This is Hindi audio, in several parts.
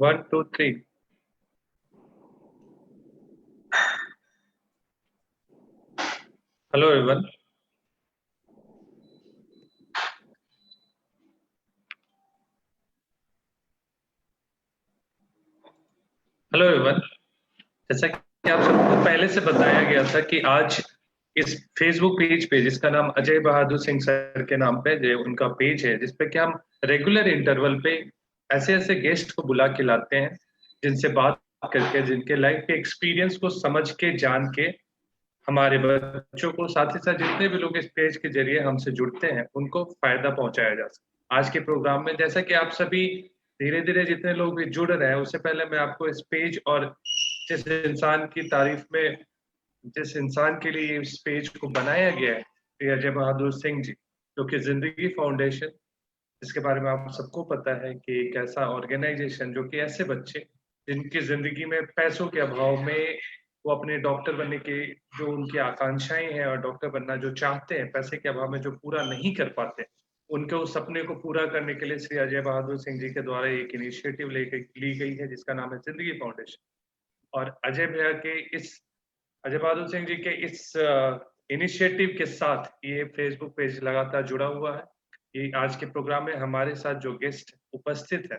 One, two, three. Hello, everyone. Hello everyone. जैसा कि आप सबको पहले से बताया गया था कि आज इस फेसबुक पेज पे, जिसका नाम अजय बहादुर सिंह सर के नाम पे जो उनका पेज है, जिसपे कि हम रेगुलर इंटरवल पे ऐसे ऐसे गेस्ट को बुला के लाते हैं, जिनसे बात करके, जिनके लाइफ के एक्सपीरियंस को समझ के, जान के, हमारे बच्चों को, साथ ही साथ जितने भी लोग इस पेज के जरिए हमसे जुड़ते हैं, उनको फायदा पहुंचाया जा सके। आज के प्रोग्राम में जैसा कि आप सभी धीरे धीरे जितने लोग भी जुड़ रहे हैं, उससे पहले मैं आपको इस पेज और जिस इंसान की तारीफ में, जिस इंसान के लिए इस पेज को बनाया गया है, श्री अजय बहादुर सिंह जी, जो कि जिंदगी फाउंडेशन, जिसके बारे में आप सबको पता है कि एक ऐसा ऑर्गेनाइजेशन जो कि ऐसे बच्चे जिनकी जिंदगी में पैसों के अभाव में वो अपने डॉक्टर बनने की जो उनकी आकांक्षाएं हैं और डॉक्टर बनना जो चाहते हैं, पैसे के अभाव में जो पूरा नहीं कर पाते, उनके उस सपने को पूरा करने के लिए श्री अजय बहादुर सिंह जी के द्वारा एक इनिशिएटिव ली गई है, जिसका नाम है जिंदगी फाउंडेशन। और अजय भैया के इस अजय बहादुर सिंह जी के इस इनिशिएटिव के साथ ये फेसबुक पेज लगातार जुड़ा हुआ है। ये आज के प्रोग्राम में हमारे साथ जो गेस्ट उपस्थित है,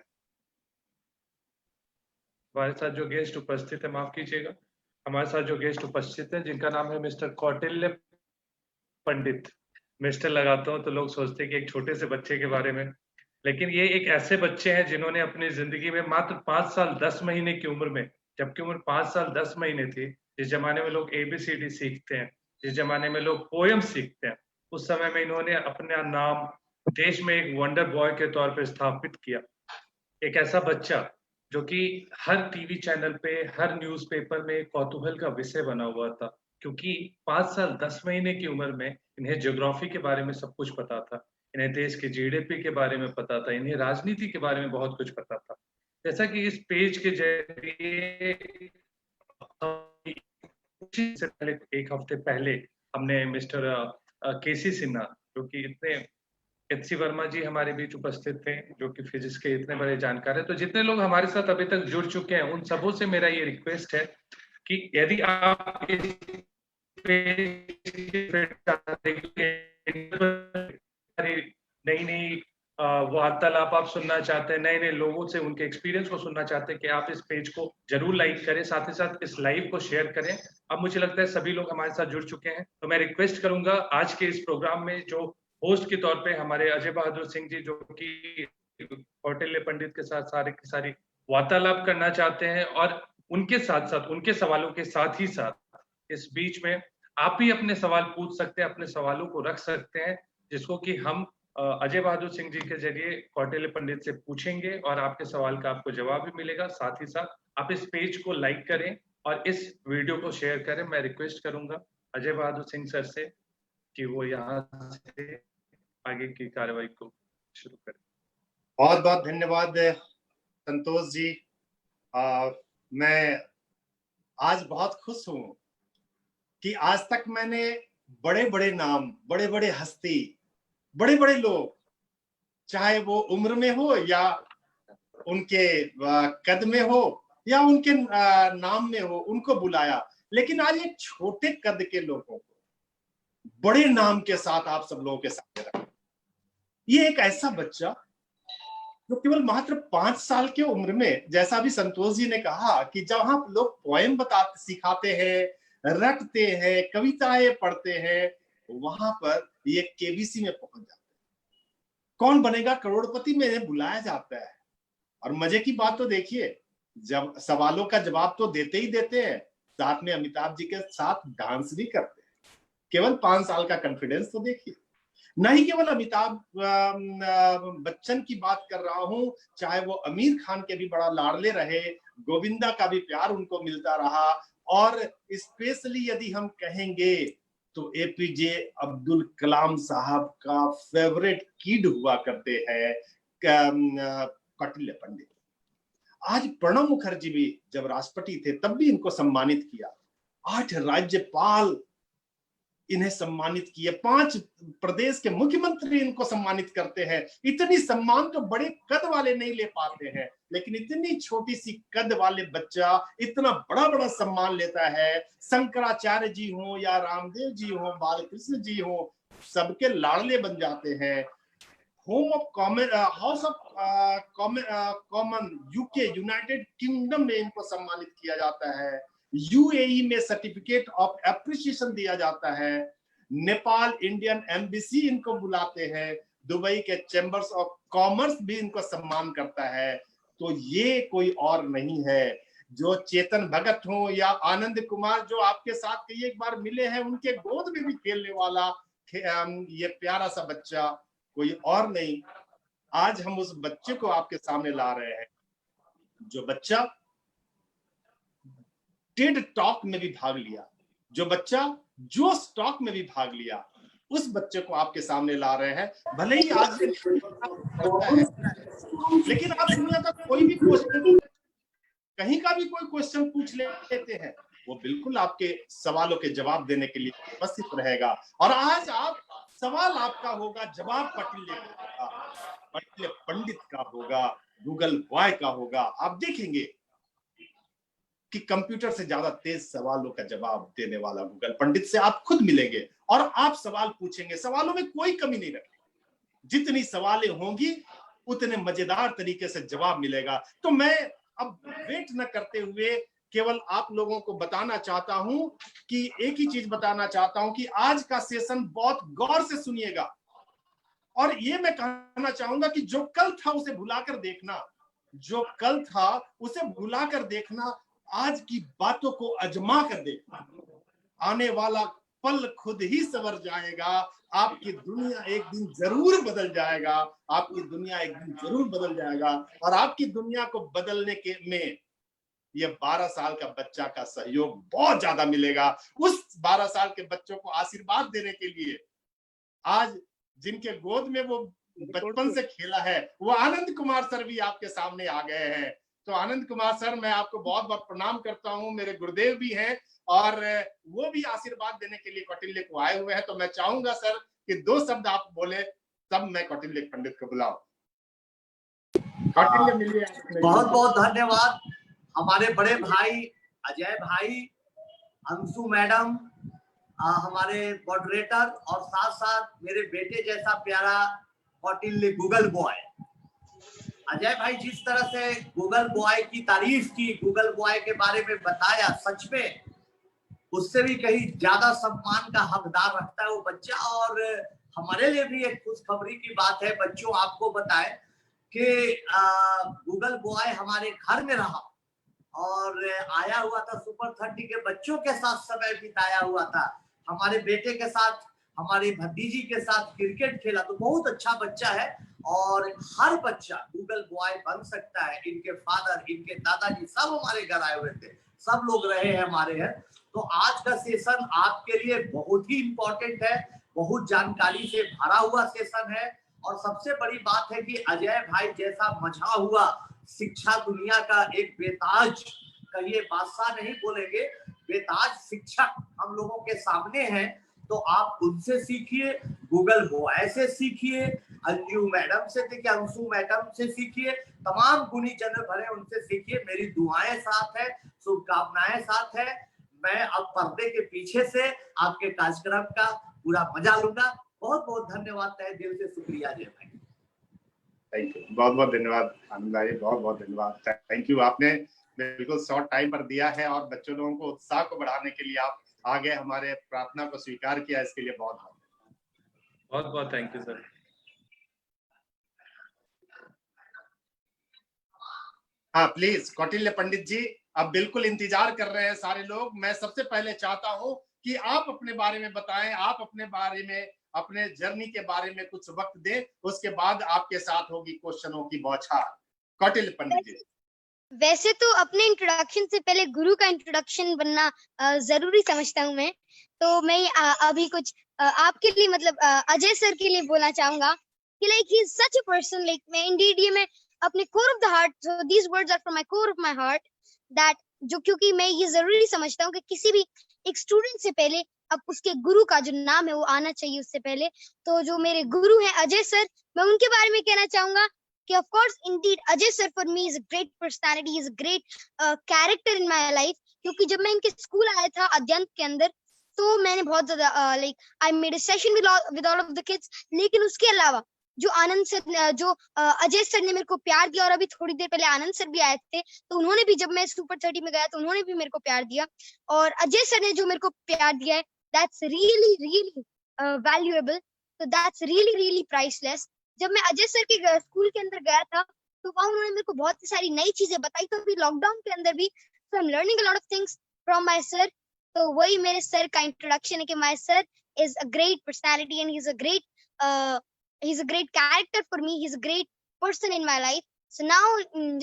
माफ कीजिएगा, हमारे साथ जो गेस्ट उपस्थित है, जिनका नाम है मिस्टर कौटिल्य पंडित। मिस्टर लगाता हूँ तो लोग सोचते हैं कि एक छोटे से बच्चे के बारे में, लेकिन ये एक ऐसे बच्चे हैं जिन्होंने अपनी जिंदगी में मात्र 5 साल 10 महीने की उम्र में, जबकि उम्र 5 साल 10 महीने थी, जिस जमाने में लोग एबीसीडी सीखते हैं, जिस जमाने में लोग पोयम सीखते हैं, उस समय में इन्होंने अपना नाम देश में एक वंडर बॉय के तौर पर स्थापित किया। एक ऐसा बच्चा जो कि हर टीवी चैनल पे, हर न्यूज़पेपर में कौतूहल का विषय बना हुआ था, क्योंकि 5 साल 10 महीने की उम्र में इन्हें ज्योग्राफी के बारे में सब कुछ पता था, इन्हें देश के जीडीपी के बारे में पता था, इन्हें राजनीति के बारे में बहुत कुछ पता था। जैसा कि इस पेज के जरिए से पहले, एक हफ्ते पहले, हमने मिस्टर केसी सिन्हा, जो कि इतने, एचसी वर्मा जी हमारे बीच उपस्थित थे, जो कि फिजिक्स के इतने बड़े जानकार हैं। तो जितने लोग हमारे साथ अभी तक जुड़ चुके हैं, उन सबों से मेरा ये रिक्वेस्ट है कि यदि आप इस नई नई वार्तालाप आप सुनना चाहते हैं, नए नए लोगों से उनके एक्सपीरियंस को सुनना चाहते हैं, कि आप इस पेज को जरूर लाइक करें, साथ ही साथ इस लाइव को शेयर करें। अब मुझे लगता है सभी लोग हमारे साथ जुड़ चुके हैं, तो मैं रिक्वेस्ट करूंगा आज के इस प्रोग्राम में जो होस्ट के तौर पे हमारे अजय बहादुर सिंह जी, जो कि कौटिल्य पंडित के साथ सारे की सारी वार्तालाप करना चाहते हैं, और उनके साथ साथ, उनके सवालों के साथ ही साथ इस बीच में आप भी अपने सवाल पूछ सकते हैं, अपने सवालों को रख सकते हैं, जिसको कि हम अजय बहादुर सिंह जी के जरिए कौटिल्य पंडित से पूछेंगे, और आपके सवाल का आपको जवाब भी मिलेगा। साथ ही साथ आप इस पेज को लाइक करें और इस वीडियो को शेयर करें। मैं रिक्वेस्ट करूंगा अजय बहादुर सिंह सर से कि वो यहाँ से आगे की कार्रवाई को शुरू करें। बहुत बहुत धन्यवाद संतोष जी। मैं आज बहुत खुश हूं कि आज तक मैंने बड़े बड़े नाम, बड़े बड़े हस्ती, बड़े बड़े लोग, चाहे वो उम्र में हो या उनके कद में हो या उनके नाम में हो, उनको बुलाया। लेकिन आज एक छोटे कद के लोगों को बड़े नाम के साथ आप सब लोगों के सामने रखा। ये एक ऐसा बच्चा जो केवल मात्र 5 साल की उम्र में, जैसा भी संतोष जी ने कहा कि जहां लोग पोएम बताते, सिखाते हैं, रटते हैं, कविताएं पढ़ते हैं, वहां पर ये केबीसी में पहुंच जाते हैं। कौन बनेगा करोड़पति में इन्हें बुलाया जाता है। और मजे की बात तो देखिए, जब सवालों का जवाब तो देते ही देते हैं, साथ में अमिताभ जी के साथ डांस भी करते हैं। केवल 5 साल का कॉन्फिडेंस तो देखिए। नहीं केवल अमिताभ बच्चन की बात कर रहा हूं, चाहे वो आमिर खान के भी बड़ा लाडले रहे, गोविंदा का भी प्यार उनको मिलता रहा, और स्पेशली यदि हम कहेंगे तो एपीजे अब्दुल कलाम साहब का फेवरेट किड हुआ करते हैं कौटिल्य पंडित। आज प्रणब मुखर्जी भी जब राष्ट्रपति थे तब भी इनको सम्मानित किया। 8 राज्यपाल इन्हें सम्मानित किए, 5 प्रदेश के मुख्यमंत्री इनको सम्मानित करते हैं। इतनी सम्मान तो बड़े कद वाले नहीं ले पाते हैं, लेकिन इतनी छोटी सी कद वाले बच्चा इतना बड़ा बड़ा सम्मान लेता है। शंकराचार्य जी हो या रामदेव जी हो, बालकृष्ण जी हो, सबके लाडले बन जाते हैं। Home of common, house of common UK, United kingdom में इनको सम्मानित किया जाता है। यूएई में सर्टिफिकेट ऑफ एप्रिसिएशन दिया जाता है। नेपाल इंडियन एम्बेसी इनको बुलाते हैं। दुबई के चैम्बर्स ऑफ कॉमर्स भी इनको सम्मान करता है। तो ये कोई और नहीं है, जो चेतन भगत हो या आनंद कुमार जो आपके साथ कई एक बार मिले हैं, उनके गोद में भी खेलने वाला ये प्यारा सा बच्चा कोई और नहीं। आज हम उस बच्चे को आपके सामने ला रहे हैं, जो बच्चा टेड टॉक में भी भाग लिया, जो बच्चा जो स्टॉक में भी भाग लिया, उस बच्चे को आपके सामने ला रहे हैं। भले ही आज करता है, लेकिन आप दुनिया का कोई भी क्वेश्चन, कहीं का भी कोई क्वेश्चन पूछ लेते हैं, वो बिल्कुल आपके सवालों के जवाब देने के लिए उपस्थित रहेगा। और आज आप सवाल आपका होगा, जवाब कौटिल्य पंडित का होगा, गूगल बॉय का होगा। आप देखेंगे कि कंप्यूटर से ज्यादा तेज सवालों का जवाब देने वाला गूगल पंडित से आप खुद मिलेंगे और आप सवाल पूछेंगे, सवालों में कोई कमी नहीं रखेंगे। जितनी सवालें होंगी उतने मजेदार तरीके से जवाब मिलेगा। तो मैं अब वेट न करते हुए केवल आप लोगों को बताना चाहता हूं कि एक ही चीज बताना चाहता हूं कि आज का सेशन बहुत गौर से सुनिएगा। और ये मैं कहना चाहूंगा कि जो कल था उसे भुलाकर देखना, जो कल था उसे भुलाकर देखना, आज की बातों को अजमा कर देखना। आने वाला पल खुद ही संवर जाएगा। आपकी दुनिया एक दिन जरूर बदल जाएगा, आपकी दुनिया एक दिन जरूर बदल जाएगा। और आपकी दुनिया को बदलने के में ये 12 साल का बच्चा का सहयोग बहुत ज्यादा मिलेगा। उस 12 साल के बच्चों को आशीर्वाद देने के लिए आज जिनके गोद में वो बचपन से खेला है, वो आनंद कुमार सर भी आपके सामने आ गए हैं। तो आनंद कुमार सर, मैं आपको बहुत बहुत प्रणाम करता हूं। मेरे गुरुदेव भी हैं और वो भी आशीर्वाद देने के लिए कौटिल्य को आए हुए हैं। तो मैं चाहूंगा सर कि 2 शब्द आप बोले, तब मैं कौटिल्य पंडित को बुलाऊं। कौटिल्य मिलिए। बहुत बहुत धन्यवाद हमारे बड़े भाई अजय भाई, अंशु मैडम, हमारे मॉडरेटर, और साथ साथ मेरे बेटे जैसा प्यारा कौटिल्य गूगल बॉय। अजय भाई जिस तरह से गूगल बॉय की तारीफ की, गूगल बॉय के बारे में बताया, सच में उससे भी कहीं ज्यादा सम्मान का हकदार रखता है वो बच्चा। और हमारे लिए भी एक खुशखबरी की बात है, बच्चों आपको बताए कि गूगल बॉय हमारे घर में रहा और आया हुआ था, सुपर 30 के बच्चों के साथ समय बिताया हुआ था, हमारे बेटे के साथ, हमारी भतीजी के साथ क्रिकेट खेला। तो बहुत अच्छा बच्चा है और हर बच्चा गूगल बॉय बन सकता है। इनके फादर, इनके दादाजी सब हमारे घर आए हुए थे, सब लोग रहे हैं हमारे घर। तो आज का सेशन आपके लिए बहुत ही इम्पोर्टेंट है, बहुत जानकारी से भरा हुआ सेशन है। और सबसे बड़ी बात है कि अजय भाई जैसा मजा हुआ शिक्षा दुनिया का एक बेताज, कहिए बादशाह नहीं बोलेंगे, बेताज शिक्षक हम लोगों के सामने हैं। तो आप उनसे सीखिए, गूगल बॉय से सीखिए, अंजू मैडम से देखिए, अंशु मैडम से सीखिए, तमाम गुणी जन भरे उनसे सीखिए। मेरी दुआएं साथ है, शुभकामनाएं साथ है। मैं अब पर्दे के पीछे से आपके कार्यक्रम का पूरा मजा लूंगा। बहुत बहुत धन्यवाद, तहे दिल से शुक्रिया अजय भाई। थैंक यू, बहुत बहुत धन्यवाद आनंद भाई, बहुत बहुत धन्यवाद। थैंक यू, आपने बिल्कुल शॉर्ट टाइम पर दिया है और बच्चों लोगों को उत्साह को बढ़ाने के लिए आप आगे हमारे प्रार्थना को स्वीकार किया, इसके लिए बहुत बहुत बहुत थैंक यू सर। हाँ प्लीज कौटिल्य पंडित जी, अब बिल्कुल इंतजार कर रहे हैं सारे लोग। मैं सबसे पहले चाहता हूं कि आप अपने बारे में बताएं, आप अपने बारे में, अपने जर्नी के बारे में कुछ वक्त दें, उसके बाद आपके साथ होगी क्वेश्चनों की बौछार। कौटिल्य पंडित जी। वैसे तो अपने इंट्रोडक्शन से पहले गुरु का इंट्रोडक्शन बनना जरूरी समझता हूँ मैं। तो मैं अभी कुछ आपके लिए, मतलब अजय सर के लिए बोलना चाहूंगा कि like he is such a person, like मैं इंडीड, ये मैं अपने core of the heart, so these words are from my core of my heart, that जो, क्योंकि मैं ये जरूरी समझता हूँ कि किसी भी एक स्टूडेंट से पहले अब उसके गुरु का जो नाम है वो आना चाहिए उससे पहले। तो जो मेरे गुरु हैं अजय सर, मैं उनके बारे में कहना चाहूंगा कि of course Indeed Ajay sir for me is a great personality, is a great character in my life. क्योंकि जब मैं इनके स्कूल आया था अद्यंत के अंदर, तो मैंने बहुत ज्यादा like I made a session with all of the kids. लेकिन उसके अलावा जो आनंद सर जो अजय सर ने मेरे को प्यार दिया, और अभी थोड़ी देर पहले आनंद सर भी आए थे, तो उन्होंने भी, जब मैं सुपर 30 में गया तो उन्होंने भी मेरे को प्यार दिया। और अजय सर ने जो मेरे को प्यार दिया है, दैट्स रियली रियली वैल्यूएबल, तो दैट्स रियली रियली प्राइसलेस। जब मैं अजय सर के स्कूल के अंदर गया था, तो वहाँ उन्होंने मेरे को बहुत सारी नई चीजें बताई, तो अभी लॉकडाउन के अंदर भी so I am learning a lot of things from my sir. तो वही मेरे सर का इंट्रोडक्शन है कि my sir is a great personality and he is a great he's a great character for me. He's a great person in my life. So now,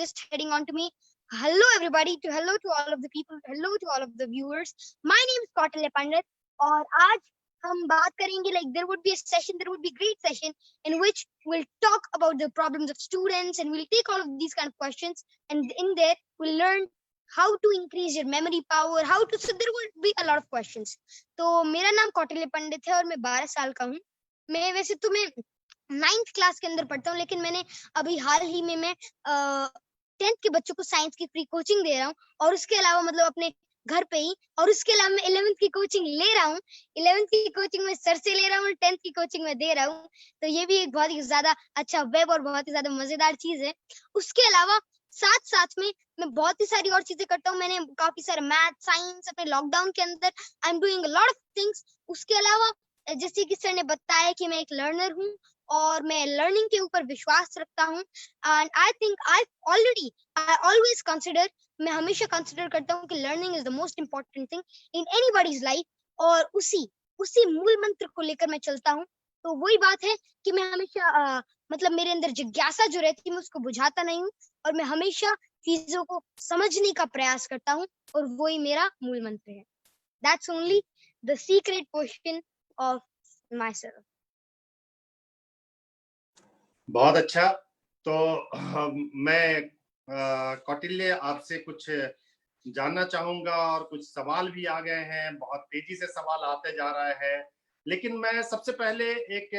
just heading on to me. Hello everybody, hello to all of the people, hello to all of the viewers. My name is Kautilya Pandit, और आज हम बात करेंगे, like there would be a session, there would be great session in which we'll talk about the problems of students, and we'll take all of these kind of questions, and in there we'll learn how to increase your memory power, how to, so there would be a lot of questions. तो मेरा नाम कौटिल्य पंडित है और मैं 12 साल का हूँ। मैं वैसे तो मैं 9th क्लास के अंदर पढ़ता हूँ, लेकिन मैंने अभी हाल ही में मैं 10th के बच्चों को साइंस की फ्री कोचिंग दे रहा हूँ, और उसके अलावा मतलब अपने घर पे ही, और उसके अलावा मैं 11th की कोचिंग ले रहा हूँ। 11th की कोचिंग में सर से ले रहा हूँ, 10th की कोचिंग में दे रहा हूँ। तो ये भी एक बहुत ही ज्यादा अच्छा वेब और बहुत ही ज्यादा मजेदार चीज है। उसके अलावा साथ साथ में मैं बहुत ही सारी और चीजें करता हूँ। मैंने काफी सारे मैथ साइंस अपने लॉकडाउन के अंदर I am doing a lot of things. उसके अलावा जैसे कि सर ने बताया कि मैं एक लर्नर हूँ, और मैं लर्निंग के ऊपर विश्वास रखता हूँ। And I think I always consider, मैं हमेशा कंसिडर करता हूँ कि learning is the most important thing in anybody's life, और उसी मूल मंत्र को लेकर मैं चलता हूँ। तो वही बात है कि मैं हमेशा मतलब मेरे अंदर जिज्ञासा जो रहती है मैं उसको बुझाता नहीं हूँ, और मैं हमेशा चीजों को समझने का प्रयास करता हूँ, और वही मेरा मूल मंत्र है। That's only the secret question of my self. बहुत अच्छा। तो मैं कौटिल्य आपसे कुछ जानना चाहूंगा, और कुछ सवाल भी आ गए हैं, बहुत तेजी से सवाल आते जा रहा है। लेकिन मैं सबसे पहले एक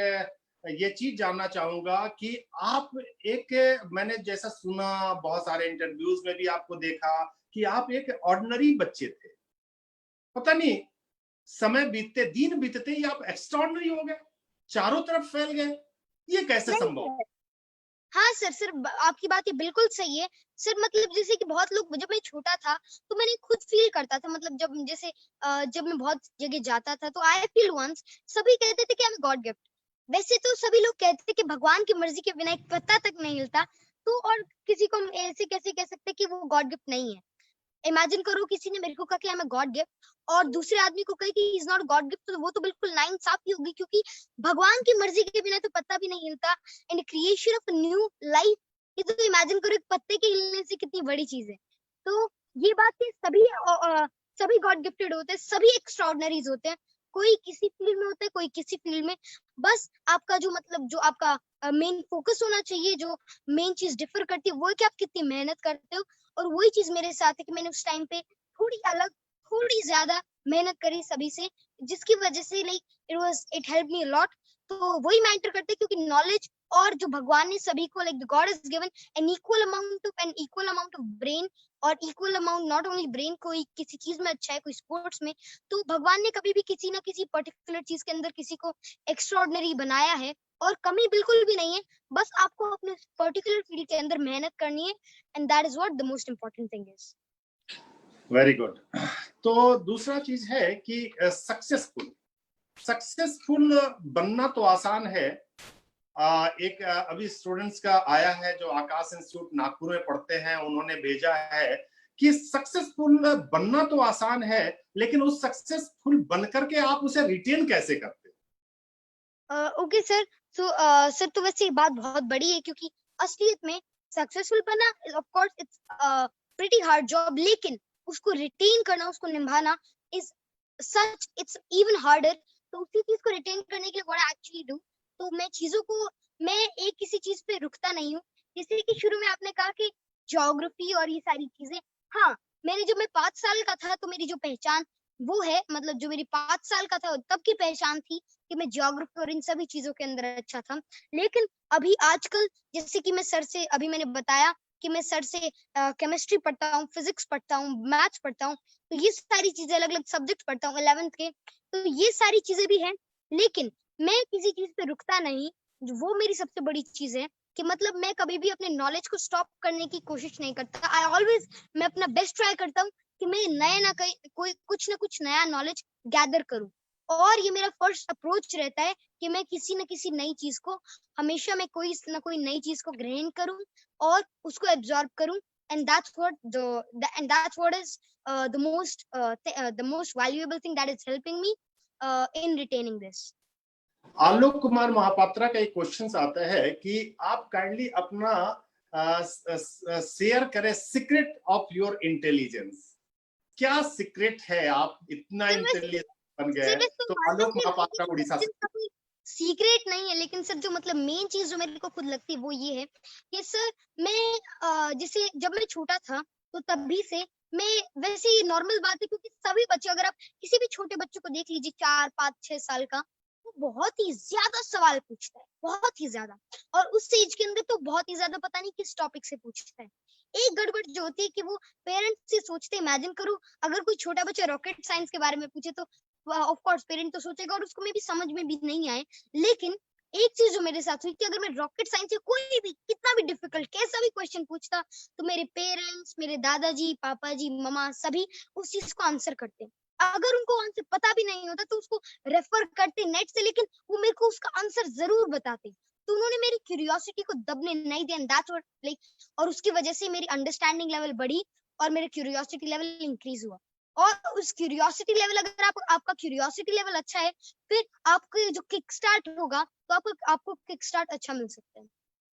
ये चीज जानना चाहूंगा कि आप मैंने जैसा सुना, बहुत सारे इंटरव्यूज में भी आपको देखा कि आप एक ऑर्डिनरी बच्चे थे। पता नहीं समय बीतते, दिन बीतते ही आप एक्स्ट्राऑर्डिनरी हो गए, चारों तरफ फैल गए, ये कैसे संभव? हाँ सर, आपकी बात ये बिल्कुल सही है सर। मतलब जैसे कि बहुत लोग, जब मैं छोटा था तो मैंने खुद फील करता था, मतलब जब मैं बहुत जगह जाता था तो आई फील वंस, सभी कहते थे कि आई एम गॉड गिफ्ट। वैसे तो सभी लोग कहते थे कि भगवान की मर्जी के बिना एक पत्ता तक नहीं हिलता, तो और किसी को ऐसे कैसे कह सकते कि वो गॉड गिफ्ट नहीं है। इमेजिन करो किसी ने मेरे को कहा कि आई एम गॉड गिफ्ट, और दूसरे आदमी को कहे कि he is not God gift, तो वो तो बिल्कुल नाइंसाफी होगी, क्योंकि भगवान की मर्जी के बिना तो पत्ता भी नहीं हिलता। And creation of new life, ये तो इमेजिन करो एक पत्ते के हिलने से कितनी बड़ी चीज है। तो ये बात है, सभी गॉड गिफ्टेड होते हैं, सभी एक्स्ट्राऑर्डिनरीज होते हैं। कोई किसी फील्ड में होता है, कोई किसी फील्ड में। बस आपका जो मतलब जो आपका मेन फोकस होना चाहिए, जो मेन चीज डिफर करती है वो है कि आप कितनी मेहनत करते हो। और वही चीज मेरे साथ है कि मैंने उस टाइम पे थोड़ी ज्यादा मेहनत करी सभी से, जिसकी वजह से इट हेल्प मी लॉट। तो वही मैटर करते हैं, क्योंकि नॉलेज और जो भगवान ने सभी को, like the god is given an equal amount of brain, और equal amount not only brain, कोई किसी चीज में अच्छा है, कोई स्पोर्ट्स में। तो भगवान ने कभी भी किसी ना किसी पर्टिकुलर चीज के अंदर किसी को एक्स्ट्राऑर्डिनरी बनाया है, और कमी बिल्कुल भी नहीं है। बस आपको अपने पर्टिकुलर फील्ड के अंदर मेहनत करनी है, and that is what the most important thing is. Very good. तो दूसरा चीज है कि सक्सेसफुल बनना तो आसान है। अभी स्टूडेंट्स का आया है जो आकाश इंस्टीट्यूट नागपुर में पढ़ते हैं, उन्होंने भेजा है कि सक्सेसफुल बनना तो आसान है, लेकिन उस सक्सेसफुल बनकर के आप उसे रिटेन कैसे करते हैं? ओके सर, सर तो वैसे ये बात बहुत बड़ी है, क्योंकि असलियत में सक्सेसफुल बनना of course it's pretty hard job, लेकिन उसको रिटेन करना, उसको निभाना इट्स इवन हार्डर। तो उसी चीज को रिटेन करने के लिए व्हाट आई एक्चुअली डू, तो मैं एक किसी चीज पे रुकता नहीं हूँ। जैसे कि शुरू में आपने कहा कि ज्योग्राफी और ये सारी चीजें, हाँ, जब मैं 5 साल का था तो मेरी जो पहचान वो है मतलब जो मेरी 5 साल का था तब की पहचान थी कि मैं ज्योग्राफी और इन सभी चीजों के अंदर अच्छा था। लेकिन अभी आजकल जैसे कि मैं सर से अभी मैंने बताया कि मैं सर से केमिस्ट्री पढ़ता हूँ, फिजिक्स पढ़ता हूँ, मैथ्स पढ़ता हूँ, तो ये सारी चीजें अलग-अलग सब्जेक्ट पढ़ता हूँ 11th के, तो ये सारी चीजें भी हैं। लेकिन मैं किसी चीज पे रुकता नहीं, वो मेरी सबसे बड़ी चीज है कि मतलब मैं कभी भी अपने नॉलेज को स्टॉप करने की कोशिश नहीं करता। आई ऑलवेज मैं अपना बेस्ट ट्राई करता हूँ कि मैं नया ना कोई कुछ ना कुछ नया नॉलेज गैदर करूं। और ये मेरा फर्स्ट अप्रोच रहता है कि मैं किसी न किसी नई चीज को हमेशा मैं कोई ना कोई नई चीज को ग्रहण करूं और उसको एब्जॉर्ब करूं। And that's what is the most valuable thing that is helping me in retaining this. Alok Kumar Mohapatra का एक क्वेश्चन आता है कि आप काइंडली अपना शेयर करें सीक्रेट ऑफ योर इंटेलिजेंस। क्या सीक्रेट है, आप इतना सर वैसे इंटेलिजेंट बन गए? सर वैसे तो तो मानता हूँ आलोक कि महापात्रा उड़ीसा से। इसका कोई सीक्रेट नहीं है, लेकिन सर जो मतलब मेन चीज जो मेरे को खुद लगती है वो ये है कि सर मैं जैसे जब मैं छोटा था तो तभी से मैं वैसे ही नॉर्मल बात है, क्योंकि सभी बच्चे अगर आप किसी भी छोटे बच्चे को देख लीजिए 4 5 6 साल का, वो बहुत ही ज्यादा सवाल पूछता है, बहुत ही ज्यादा। और उस एज के अंदर तो बहुत ही ज्यादा पता नहीं किस टॉपिक से पूछता है। एक गड़बड़ जो होती है कि वो पेरेंट्स से सोचते, इमेजिन करो अगर कोई छोटा बच्चा रॉकेट साइंस के बारे में पूछे तो ऑफ कोर्स पेरेंट तो सोचेगा और उसको में भी समझ में भी नहीं आए। लेकिन एक चीज जो मेरे साथ हुई कि अगर मैं रॉकेट साइंस या कोई भी कितना भी डिफिकल्ट कैसा भी क्वेश्चन पूछता तो मेरे पेरेंट्स, मेरे दादाजी, पापा जी, मम्मा सभी उस चीज को आंसर करते। अगर उनको आंसर पता भी नहीं होता तो उसको रेफर करते नेट से, लेकिन वो मेरे को उसका आंसर जरूर बताते। तो उन्होंने मेरी क्यूरियोसिटी को दबने नहीं दिया, दैट्स व्हाट लाइक, और उसकी वजह से मेरी अंडरस्टैंडिंग लेवल बढ़ी और मेरा क्यूरियोसिटी लेवल इंक्रीज हुआ। और उस क्यूरियोसिटी लेवल अगर आपका क्यूरियोसिटी लेवल अच्छा है, फिर आपके जो किक स्टार्ट होगा तो आपको किक स्टार्ट अच्छा मिल सकता है।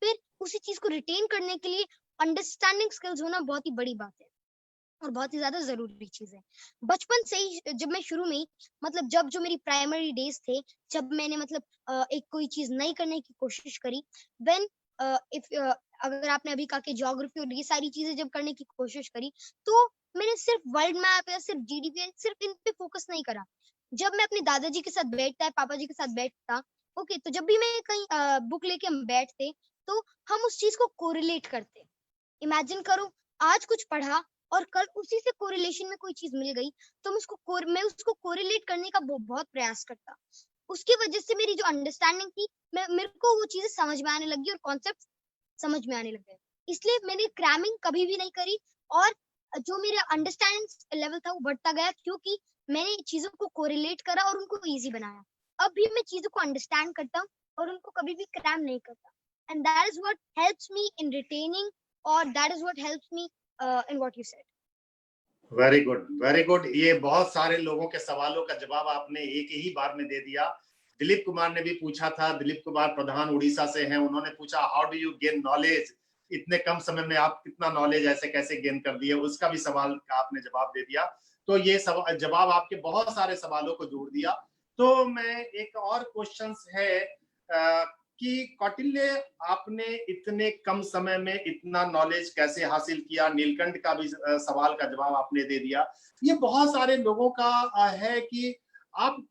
फिर उसी चीज को रिटेन करने के लिए अंडरस्टैंडिंग स्किल्स होना बहुत ही बड़ी बात है और बहुत ही ज्यादा जरूरी चीज है। बचपन से ही जब मैं शुरू में ही मतलब जब जो मेरी प्राइमरी डेज थे, जब मैंने मतलब एक कोई चीज नई करने की कोशिश करी, व्हेन इफ अगर आपने अभी कहा कि ज्योग्राफी और ये सारी चीजें जब करने की कोशिश करी, तो मैंने सिर्फ वर्ल्ड मैप या सिर्फ जीडीपी सिर्फ इन पे फोकस नहीं करा। जब मैं अपने दादाजी के साथ बैठता है, पापा जी के साथ बैठता, ओके, तो जब भी मैं कहीं बुक लेके हम बैठते तो हम उस चीज को कोरिलेट करते। इमेजिन करो आज कुछ पढ़ा और कल उसी से कोरिलेशन में कोई चीज मिल गई, तो मैं उसको कोरिलेट करने का बहुत प्रयास करता। उसकी वजह से मेरी जो अंडरस्टैंडिंग थी, मेरे को वो चीजें समझ में आने लगी और कॉन्सेप्ट समझ में आने लग गए। इसलिए मैंने क्रैमिंग कभी भी नहीं करी और जो मेरा अंडरस्टैंडिंग लेवल था वो बढ़ता गया, क्योंकि मैंने चीजों को कोरिलेट करा और उनको इजी बनाया। अब भी मैं चीजों को अंडरस्टैंड करता हूँ और उनको कभी भी क्रैम नहीं करता। And that is what helps me in retaining, और that is what helps me in what you said. Very good, very good. ये बहुत सारे लोगों के सवालों का जवाब आपने एक ही बार में दे दिया। दिलीप कुमार ने भी पूछा था, दिलीप कुमार प्रधान उड़ीसा से हैं, उन्होंने पूछा how do you gain knowledge, इतने कम समय में आप कितना नॉलेज ऐसे कैसे गेन कर दिए, उसका भी सवाल का आपने जवाब दे दिया। तो ये जवाब आपके बहुत सारे सवालों को जोड़ दिया। तो मैं एक और क्वेश्चन है कि कौटिल्य, आपने इतने कम समय में इतना नॉलेज कैसे हासिल किया? नीलकंठ का भी सवाल का जवाब आपने दे दिया। ये बहुत सारे लोगों का है कि आप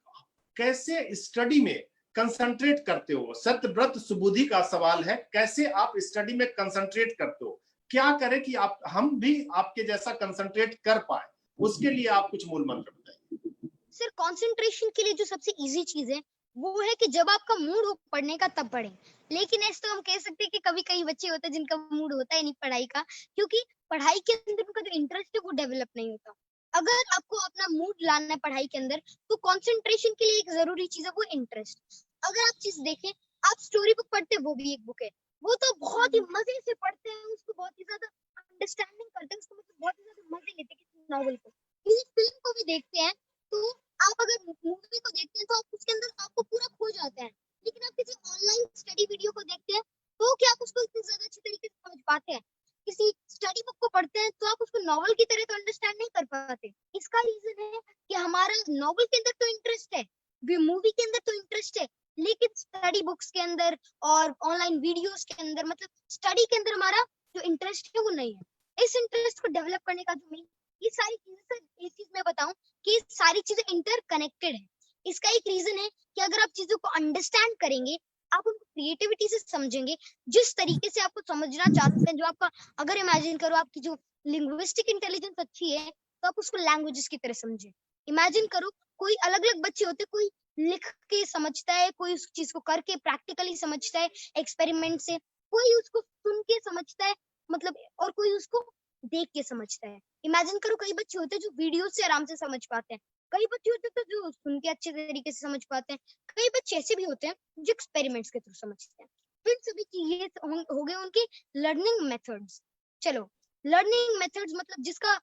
कैसे स्टडी में कंसंट्रेट करते हो। सत्यव्रत सुबुद्धि का सवाल है, कैसे आप स्टडी में कंसंट्रेट करते हो? क्या करें कि हम भी आपके जैसा कंसंट्रेट कर पाए, उसके लिए आप कुछ मूल मंत्र बताइए। सर कंसंट्रेशन के लिए जो सबसे इजी चीज है वो है कि जब आपका मूड हो पढ़ने का तब पढ़ें। लेकिन ऐसे तो हम कह सकते हैं कि कभी कई बच्चे होते हैं जिनका मूड होता है नहीं पढ़ाई का, क्योंकि पढ़ाई के अंदर उनका जो इंटरेस्ट है वो डेवलप नहीं होता। अगर आपको अपना मूड लाना है पढ़ाई के अंदर, तो कंसंट्रेशन के लिए एक जरूरी चीज है वो इंटरेस्ट। अगर आप चीज देखें, आप स्टोरी बुक पढ़ते हैं, वो भी एक बुक है, वो तो बहुत ही मजे से पढ़ते हैं, उसको बहुत ही ज्यादा अंडरस्टैंडिंग करते हैं, उसको मतलब बहुत ही ज्यादा मजे लेते हैं किसी नॉवल को। किसी फिल्म को भी देखते हैं तो आप अगर मूवी को देखते हैं तो आप उसके अंदर आपको पूरा खो जाते हैं। लेकिन आप किसी ऑनलाइन स्टडी वीडियो को देखते हैं तो क्या आप उसको इतनी ज्यादा अच्छी तरीके से समझ पाते हैं? किसी स्टडी बुक को पढ़ते हैं तो आप उसको नॉवल की तरह तो अंडरस्टैंड नहीं कर पाते। इसका रीजन है कि हमारा नॉवल के अंदर तो इंटरेस्ट है, मूवी के अंदर तो इंटरेस्ट है, लेकिन स्टडी बुक्स के अंदर और ऑनलाइन वीडियोस के अंदर मतलब स्टडी के अंदर हमारा जो इंटरेस्ट है वो नहीं है। इस इंटरेस्ट को डेवलप करने का जो मेन ये सारी चीजें सर, एक चीज मैं बताऊं कि ये सारी चीजें इंटरकनेक्टेड है। इसका एक रीजन है कि अगर आप चीजों को अंडरस्टैंड करेंगे, आप उनको क्रिएटिविटी से समझेंगे, जिस तरीके से आपको समझना चाहते हैं, जो आपका, अगर इमेजिन करो आपकी जो लिंग्विस्टिक इंटेलिजेंस अच्छी है, तो आप उसको लैंग्वेजेस की तरह समझे। इमेजिन करो कोई अलग अलग बच्चे होते, कोई लिख के समझता है, कोई उस चीज को करके प्रैक्टिकली समझता है एक्सपेरिमेंट से, कोई उसको सुन के समझता है, मतलब, और कोई उसको देख के समझता है। इमेजिन करो कई बच्चे होते हैं जो वीडियो से आराम से समझ पाते हैं, कई बच्चे होते हैं तो जो सुन के अच्छे तरीके से समझ पाते हैं, कई बच्चे ऐसे भी होते हैं जो एक्सपेरिमेंट्स के थ्रू समझते हैं। तो इन सभी चीजें हो गए उनके लर्निंग मेथड्स। चलो, लर्निंग मेथड्स मतलब जिसका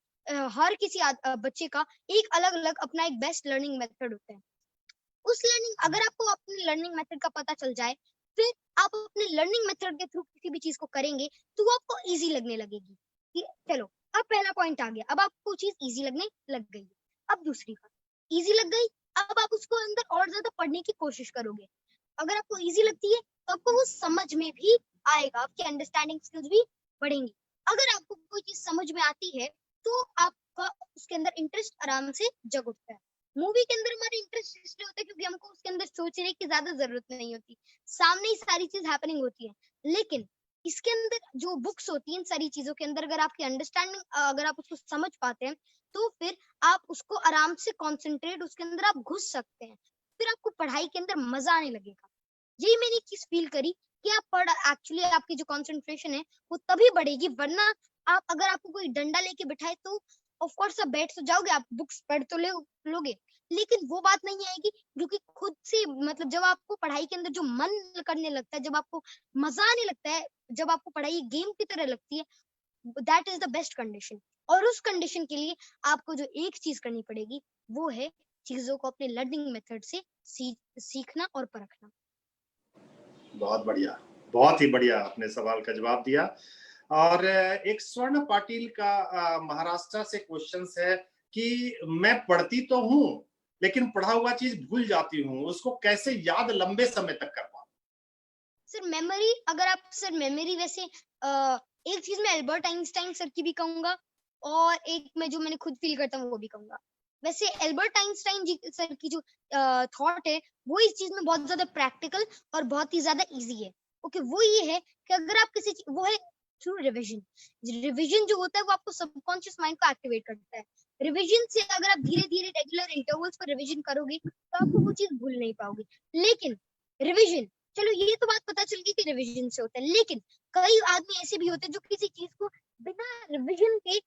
हर किसी बच्चे का एक अलग अलग अपना एक बेस्ट लर्निंग मेथड होता है। उस लर्निंग, अगर आपको अपने लर्निंग मेथड का पता चल जाए, फिर आप अपने लर्निंग मेथड के थ्रू किसी भी चीज को करेंगे तो वो आपको इजी लगने लगेगी। चलो, अब पहला पॉइंट आ गया, अब आपको चीज इजी लगने लग गई। अब दूसरी बात, इजी लग गई, अब आप उसको अंदर और ज्यादा पढ़ने की कोशिश करोगे। अगर आपको इजी लगती है तो आपको वो समझ में भी आएगा, आपकी अंडरस्टैंडिंग स्किल्स भी बढ़ेंगी। अगर आपको कोई चीज समझ में आती है तो आपका उसके अंदर इंटरेस्ट आराम से जग उठता है। मूवी के अंदर हमारा इंटरेस्ट इसलिए होता है क्योंकि हमको उसके अंदर सोचने की ज्यादा जरूरत नहीं होती, सामने ही सारी चीज हैपनिंग होती है। लेकिन इसके अंदर जो बुक्स होती हैं, इन सारी चीजों के अंदर अगर आपकी अंडरस्टैंडिंग, अगर आप उसको समझ पाते हैं, तो फिर आप उसको आराम से कॉन्सेंट्रेट, उसके अंदर आप घुस सकते हैं, फिर आपको पढ़ाई के अंदर मजा आने लगेगा। यही मैंने एक चीज फील करी कि आप पढ़, एक्चुअली आपकी जो कंसंट्रेशन है वो तभी बढ़ेगी, वरना आप, अगर आपको कोई डंडा लेके बिठाए तो ऑफ कोर्स आप बैठ तो जाओगे, आप बुक्स पढ़ तो लोगे, लेकिन वो बात नहीं आएगी जो कि खुद से, मतलब जब आपको पढ़ाई के अंदर जो मन करने लगता है, जब आपको मजा आने लगता है, जब आपको पढ़ाई गेम की तरह लगती है, that is the best condition. और उस कंडीशन के लिए आपको जो एक चीज करनी पड़ेगी वो है चीजों को अपने लर्निंग मेथड से सीखना और परखना। बहुत बढ़िया, बहुत ही बढ़िया आपने सवाल का जवाब दिया। और एक स्वर्ण पाटिल का महाराष्ट्र से क्वेश्चन है कि मैं पढ़ती तो हूँ लेकिन पढ़ा हुआ चीज भूल जाती हूँ, उसको कैसे याद लंबे समय तक कर पाऊं? सर मेमोरी, अगर आप, सर मेमोरी वैसे एक चीज मैं एल्बर्ट आइंस्टाइन सर की भी कहूंगा, और एक मैं जो मैंने खुद फील करता हूँ वो भी कहूंगा। वैसे एल्बर्ट आइंस्टाइन जी सर की जो थॉट है वो इस चीज में बहुत ज्यादा प्रैक्टिकल और बहुत ही ज्यादा इजी है। ओके, वो ये है कि अगर आप वो है थ्रू रिविजन। रिविजन जो होता है वो आपको सबकॉन्शियस माइंड को एक्टिवेट करता है। रिविजन से अगर आप धीरे धीरे रेगुलर इंटरवल्स पर रिविजन करोगे तो आपको वो चीज भूल नहीं पाओगे। लेकिन रिविजन, चलो ये तो बात पता चल गई कि रिविजन से होता है, लेकिन कई आदमी ऐसे भी होते हैं जो किसी चीज को बिना रिविजन के,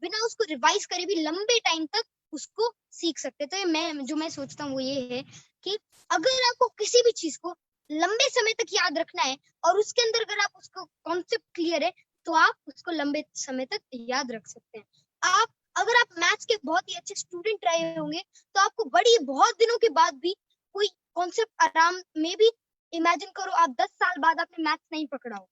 बिना उसको रिवाइज करे भी लंबे टाइम तक उसको सीख सकते। तो मैं सोचता हूँ वो ये है कि अगर आपको किसी भी चीज को लंबे समय तक याद रखना है और उसके अंदर अगर आप उसको कॉन्सेप्ट क्लियर है तो आप उसको लंबे समय तक याद रख सकते हैं। आप, अगर आप मैथ्स के बहुत ही अच्छे स्टूडेंट रहे होंगे तो आपको बहुत दिनों के बाद भी कोई कॉन्सेप्ट आराम में भी, इमेजिन करो आप 10 साल बाद आपने मैथ्स नहीं पकड़ा हो,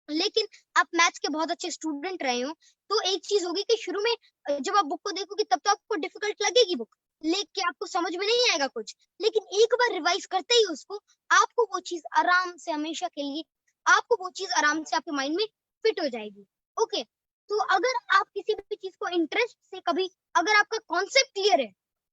लेकिन आप मैथ्स के बहुत अच्छे स्टूडेंट रहे हो, तो एक चीज होगी कि शुरू में जब आप बुक को देखोगे तब तो आपको डिफिकल्ट लगेगी बुक, लेके आपको समझ में नहीं आएगा कुछ, लेकिन एक बार रिवाइज करते ही उसको, आपको वो चीज आराम से, हमेशा के लिए आपको वो चीज आराम से आपके माइंड में फिट हो जाएगी। ओके, तो अगर आप किसी भी चीज को इंटरेस्ट से कभी, अगर आपका कॉन्सेप्ट क्लियर है,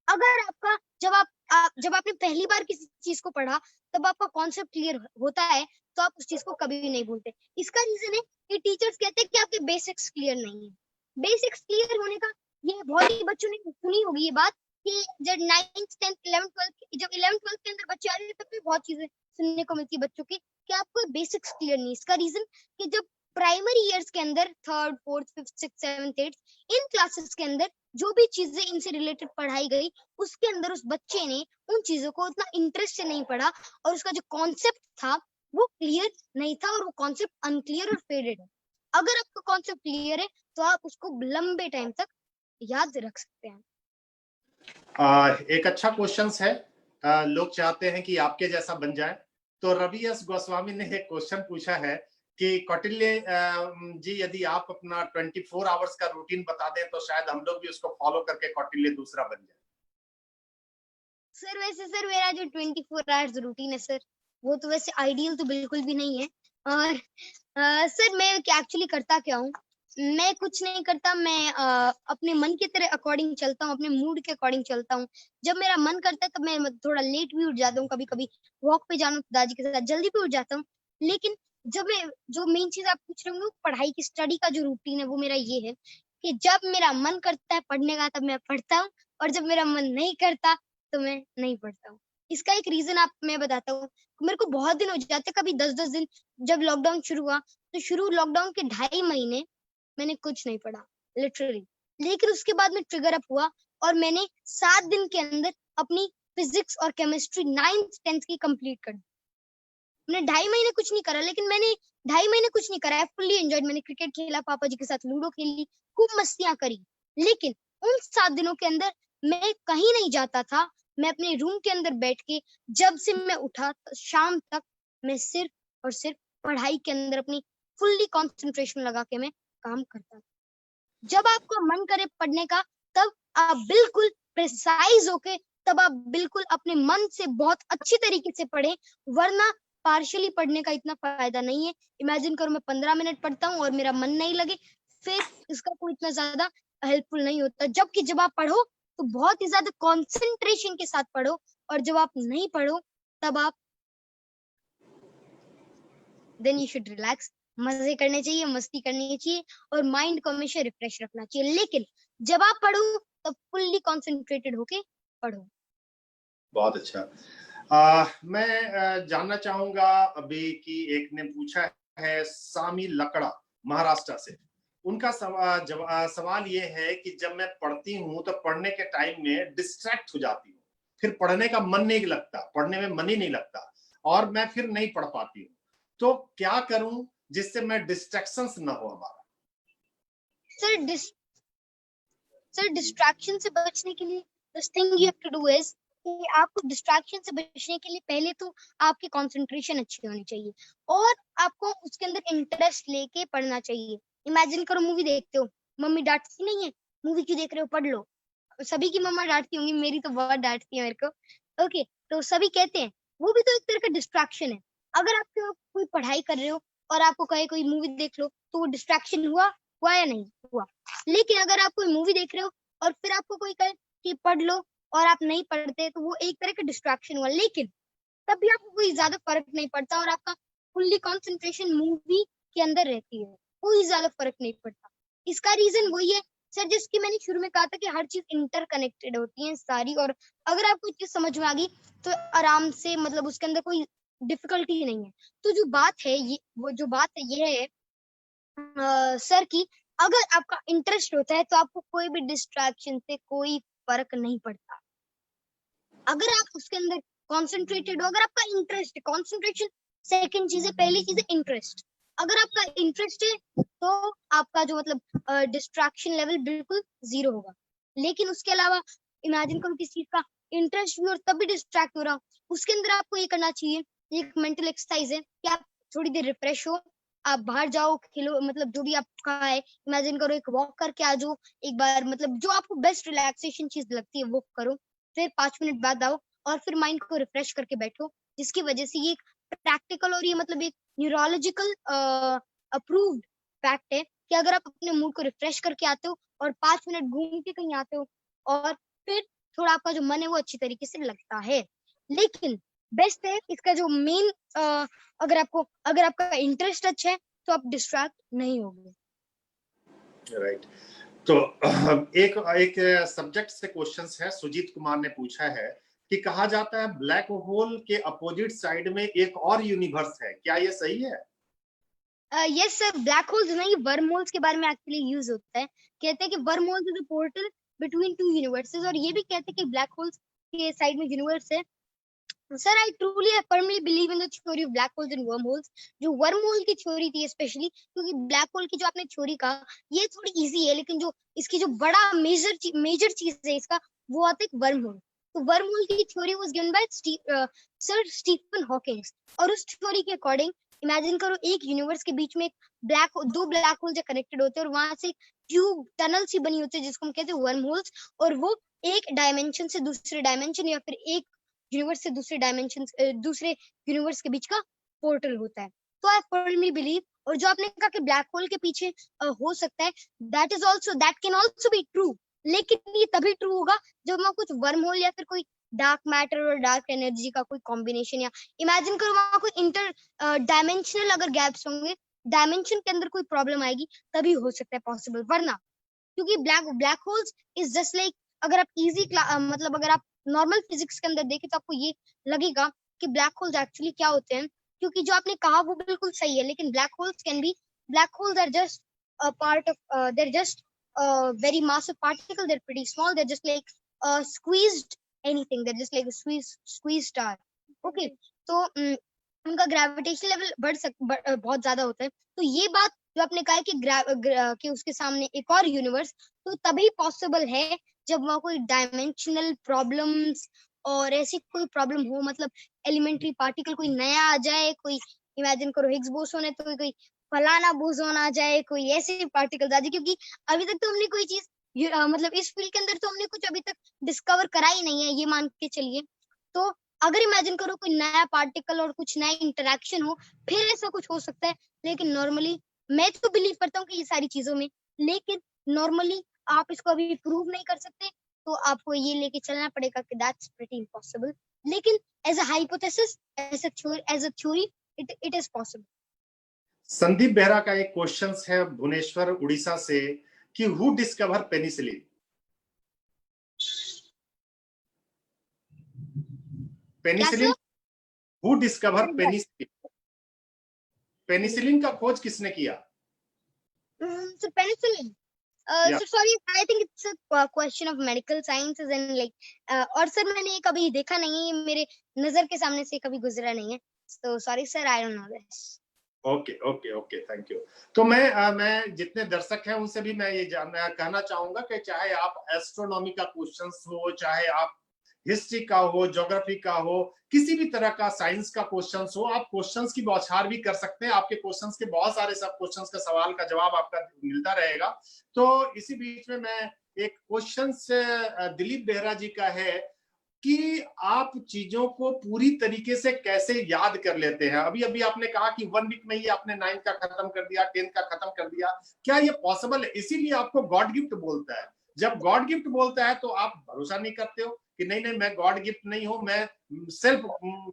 अगर आपका, जब आपने पहली बार किसी चीज को पढ़ा तब आपका कॉन्सेप्ट क्लियर होता है तो आप उस चीज को कभी भी नहीं भूलते। इसका रीजन है कि टीचर्स कहते हैं कि आपके बेसिक्स क्लियर नहीं है। बेसिक्स क्लियर होने का, ये बहुत ही बच्चों ने सुनी होगी ये बात कि जब 9th 10th 11th 12th, जब 11th 12th के अंदर बच्चे आ रहे हैं तब भी बहुत चीजें सुनने को मिलती है बच्चों की कि आपको बेसिक्स क्लियर नहीं। इसका रीजन कि जब प्राइमरी ईयर्स के अंदर 3rd 4th 5th 6th 7th 8th इन क्लासेस के अंदर जो भी चीजें इनसे रिलेटेड पढ़ाई गई उसके अंदर उस बच्चे ने उन चीजों को उतना इंटरेस्ट से नहीं पढ़ा और उसका जो कॉन्सेप्ट था वो क्लियर नहीं था और वो कॉन्सेप्ट अनक्लियर और फेडेड है। अगर आपका कॉन्सेप्ट क्लियर है तो आप उसको लंबे टाइम तक याद रख सकते हैं। एक अच्छा क्वेश्चन है, लोग चाहते हैं कि आपके जैसा बन जाए, तो रवि एस गोस्वामी ने एक क्वेश्चन पूछा है कि कौटिल्य जी यदि आप अपना 24 आवर्स का रूटीन बता दें तो शायद हम लोग भी उसको फॉलो करके कौटिल्य दूसरा बन जाए। सर वैसे सर मेरा जो 24 आवर्स रूटीन है सर वो तो वैसे आइडियल तो बिल्कुल भी नहीं है। और सर मैं एक्चुअली करता क्या हूँ, मैं कुछ नहीं करता, मैं अपने मन की तरह अकॉर्डिंग चलता हूँ, अपने मूड के अकॉर्डिंग चलता हूँ। जब मेरा मन करता है तब मैं थोड़ा लेट भी उठ जाता हूँ, कभी-कभी वॉक पे जाना तो दादी के साथ जल्दी भी उठ जाता हूँ। लेकिन जब मैं जो मेन चीज़ आप पूछ रहे होंगे, पढ़ाई की स्टडी का जो रूटीन है वो मेरा ये है कि जब मेरा मन करता है पढ़ने का तब मैं पढ़ता हूँ, और जब मेरा मन नहीं करता तो मैं नहीं पढ़ता हूँ। इसका एक रीज़न मैं बताता हूँ। मेरे को बहुत दिन हो जाते, कभी 10-10 दिन। जब लॉकडाउन शुरू हुआ, तो शुरू लॉकडाउन के 2.5 महीने मैंने कुछ नहीं पढ़ा, लिटरली। लेकिन उसके बाद में ट्रिगर अप हुआ और मैंने 7 दिन के अंदर अपनी फिजिक्स और केमिस्ट्री 9th 10th की कंप्लीट कर दी। मैंने 2.5 महीने कुछ नहीं करा, लेकिन मैंने 2.5 महीने कुछ नहीं करा, आई फुल्ली एन्जॉयड। मैंने क्रिकेट खेला, पापा जी के साथ लूडो खेली, खूब मस्तियाँ करी। लेकिन उन 7 दिनों के अंदर मैं कहीं नहीं जाता था। मैं अपने रूम के अंदर बैठ के जब से मैं उठा शाम तक मैं सिर्फ और सिर्फ पढ़ाई के अंदर अपनी फुल्ली कंसंट्रेशन लगा के मैं काम करता था। जब आपका मन करे पढ़ने का, तब आप बिल्कुल प्रिसाइज होके, तब आप बिल्कुल अपने मन से बहुत अच्छी तरीके से पढ़ें, वरना पार्शियली पढ़ने का इतना फायदा नहीं है। इमेजिन करो मैं 15 मिनट पढ़ता हूँ और मेरा मन नहीं लगे, फिर इसका कोई इतना ज्यादा हेल्पफुल नहीं होता। जबकि जब आप पढ़ो तो बहुत ही ज्यादा कंसंट्रेशन के साथ पढ़ो, और जब आप नहीं पढ़ो तब आप देन यू शुड रिलैक्स। मजे करने चाहिए, मस्ती करनी चाहिए, और माइंड को हमेशा रिफ्रेश रखना चाहिए। लेकिन जब आप पढ़ो तब फुल्ली कंसंट्रेटेड होके पढ़ो। बहुत अच्छा। मैं जानना चाहूंगा अभी कि एक ने पूछा है, सामी लकड़ा महाराष्ट्र से। उनका सवाल ये है कि जब मैं पढ़ती हूँ तो पढ़ने के टाइम में डिस्ट्रैक्ट हो जाती हूँ, फिर पढ़ने का मन नहीं लगता, पढ़ने में मन ही नहीं लगता, और मैं फिर नहीं पढ़ पाती हूँ। तो क्या करूं जिससे मैं डिस्ट्रैक्शंस ना हो हमारा? सर डिस्ट्रैक्शन से बचने के लिए this thing you have to do is कि आपको डिस्ट्रैक्शन से बचने के लिए पहले तो आपकी कंसंट्रेशन अच्छी होनी चाहिए, और आपको उसके अंदर इंटरेस्ट लेके पढ़ना चाहिए। इमेजिन करो मूवी देखते हो, मम्मी डांटती नहीं है, मूवी क्यों देख रहे हो, पढ़ लो। सभी की मम्मा डांटती होंगी, मेरी तो बहुत डांटती है मेरे को। ओके, तो सभी कहते हैं, वो भी तो एक तरह का डिस्ट्रैक्शन है। अगर आप कोई पढ़ाई कर रहे हो और आपको कहे कोई मूवी देख लो, तो वो डिस्ट्रैक्शन हुआ या नहीं हुआ? लेकिन अगर आप कोई मूवी देख रहे हो और फिर आपको कोई कहे कि पढ़ लो और आप नहीं पढ़ते, तो वो एक तरह का डिस्ट्रैक्शन हुआ। लेकिन तब भी आपको कोई ज्यादा फर्क नहीं पड़ता, और आपका फुल्ली कंसंट्रेशन मूवी के अंदर रहती है, कोई ज्यादा फर्क नहीं पड़ता। इसका रीजन वही है सर, जिसकी मैंने शुरू में कहा था कि हर चीज इंटरकनेक्टेड होती है सारी, और अगर आपको चीज समझ में आ गई तो आराम से, मतलब उसके अंदर कोई डिफिकल्टी ही नहीं है। तो जो बात है ये है सर की, अगर आपका इंटरेस्ट होता है तो आपको कोई भी डिस्ट्रैक्शन से कोई फर्क नहीं पड़ता। अगर आप उसके अंदर कॉन्सेंट्रेटेड हो, अगर आपका इंटरेस्ट है, कॉन्सेंट्रेशन सेकंड चीज है, पहली चीज है इंटरेस्ट। अगर आपका इंटरेस्ट है तो आपका जो मतलब डिस्ट्रैक्शन लेवल बिल्कुल 0 होगा। लेकिन उसके अलावा इमेजिन करो किसी चीज का इंटरेस्ट भी और तब भी डिस्ट्रैक्ट हो रहा, उसके अंदर आपको ये करना चाहिए, एक मेंटल एक्सरसाइज है कि आप थोड़ी देर रिफ्रेश हो, आप बाहर जाओ, खेलो, मतलब जो भी आपका है, इमेजिन करो एक वॉक करके आ जाओ एक बार, मतलब जो आपको बेस्ट रिलैक्सेशन चीज लगती है वो करो, फिर 5 मिनट बाद आओ और फिर माइंड को रिफ्रेश करके बैठो। जिसकी वजह से ये प्रैक्टिकल और ये मतलब एक न्यूरोलॉजिकल अप्रूव्ड फैक्ट है कि अगर आप अपने मूड को रिफ्रेश करके आते हो और 5 मिनट घूम के कहीं आते हो, और फिर थोड़ा आपका जो मन है वो अच्छी तरीके से लगता है। लेकिन बेस्ट है इसका जो मेन, अगर आपका इंटरेस्ट अच्छा है तो आप डिस्ट्रैक्ट नहीं होगे। राइट। तो एक सब्जेक्ट से क्वेश्चंस है, सुजीत कुमार ने पूछा है कि कहा जाता है ब्लैक होल के अपोजिट साइड में एक और यूनिवर्स है, क्या ये सही है? यस सर, ब्लैक होल्स नहीं, वर्म होल्स के बारे में एक्चुअली यूज होता है। कहते हैं कि worm holes is a portal between 2 universes, और ये भी कहते हैं कि ब्लैक होल्स के साइड में यूनिवर्स है। Sir I truly firmly believe in the theory of black holes and worm holes. जो वर्म होल की थ्योरी थी स्पेशली, क्योंकि ब्लैक होल की जो आपने थ्योरी कहा ये थोड़ी इजी है, लेकिन जो इसकी जो बड़ा मेजर चीज है इसका, वो आता है वर्म होल। तो वर्म होल की theory was given by sir Stephen Hawking, और उस थ्योरी के अकॉर्डिंग इमेजिन करो एक यूनिवर्स के बीच में एक दो ब्लैक होल जो कनेक्टेड होते हैं, और वहां से ट्यूब टनल सी बनी होती है जिसको हम कहते हैं वर्म होल्स, और वो एक डायमेंशन से दूसरे डायमेंशन या फिर एक यूनिवर्स से दूसरे डायमेंशन, दूसरे यूनिवर्स के बीच का पोर्टल होता है। तो आई फर्मली बिलीव, और जो आपने कहा कि ब्लैक होल के पीछे हो सकता है, that can also be true, लेकिन ये तभी ट्रू होगा जब वहाँ कुछ वर्म होल या फिर कोई डार्क मैटर और डार्क एनर्जी का कोई कॉम्बिनेशन, या इमेजिन करो वहाँ कोई इंटर डायमेंशनल अगर गैप्स होंगे, डायमेंशन के अंदर कोई प्रॉब्लम आएगी, तभी हो सकता है पॉसिबल, वरना क्योंकि black holes is just like, अगर आप मतलब अगर आप नॉर्मल फिजिक्स के अंदर देखें तो आपको ये लगेगा कि ब्लैक होल्स एक्चुअली क्या होते हैं, क्योंकि जो आपने कहा वो बिल्कुल सही है, लेकिन black holes are just a part of, they're just very massive particle, they're pretty small, they're just like squeezed anything, they're just like a squeezed star. Okay, तो उनका ग्रेविटेशन लेवल बहुत ज्यादा होता है, तो ये बात जो आपने कहा है कि उसके सामने एक और यूनिवर्स, तो तभी पॉसिबल है जब वहाँ कोई डायमेंशनल प्रॉब्लम्स और ऐसी कोई प्रॉब्लम हो, मतलब एलिमेंट्री पार्टिकल कोई नया आ जाए, कोई इमेजिन करो हिग्स बोसोन है तो कोई फलाना बोसोन आ जाए, कोई ऐसे पार्टिकल आ जाए, क्योंकि अभी तक तो हमने कोई चीज मतलब इस फील्ड के अंदर तो हमने कुछ अभी तक डिस्कवर करा ही नहीं है, ये मान के चलिए। तो अगर इमेजिन करो कोई नया पार्टिकल और कुछ नया इंटरेक्शन हो, फिर ऐसा कुछ हो सकता है, लेकिन नॉर्मली मैं तो बिलीव करता हूँ कि ये सारी चीजों में, लेकिन नॉर्मली आप इसको अभी प्रूव नहीं कर सकते, तो आपको ये लेके चलना पड़ेगा कि दैट्स प्रीटी इम्पॉसिबल, लेकिन as a hypothesis, as a theory it is possible. Sandeep Behera का एक क्वेश्चन है भुवनेश्वर उड़ीसा से कि who discover penicillin? Penicillin, who discover penicillin? Penicillin का खोज किसने किया? Sir penicillin, Yeah. Sir sorry, I think it's a question of medical sciences and like, और सर मैंने ये कभी देखा नहीं है, मेरे नजर के सामने से कभी गुजरा नहीं है, तो sorry sir, I don't know this. Okay okay okay, thank you. तो मैं जितने दर्शक हैं उनसे भी मैं ये कहना चाहूंगा कि चाहे आप एस्ट्रोनॉमी का क्वेश्चंस हो, चाहे आप हिस्ट्री का हो, ज्योग्राफी का हो, किसी भी तरह का साइंस का क्वेश्चंस हो, आप क्वेश्चंस की बौछार भी कर सकते हैं। आपके क्वेश्चंस के बहुत सारे सब क्वेश्चंस का सवाल का जवाब आपका मिलता रहेगा। तो इसी बीच में मैं एक क्वेश्चन से दिलीप बेहरा जी का है कि आप चीजों को पूरी तरीके से कैसे याद कर लेते हैं? अभी अभी आपने कहा कि 1 वीक में ही आपने 9th का खत्म कर दिया, 10th का खत्म कर दिया, क्या ये पॉसिबल है? इसीलिए आपको गॉड गिफ्ट बोलता है। जब गॉड गिफ्ट बोलता है तो आप भरोसा नहीं करते हो कि नहीं मैं गॉड गिफ्ट नहीं हूं, मैं सेल्फ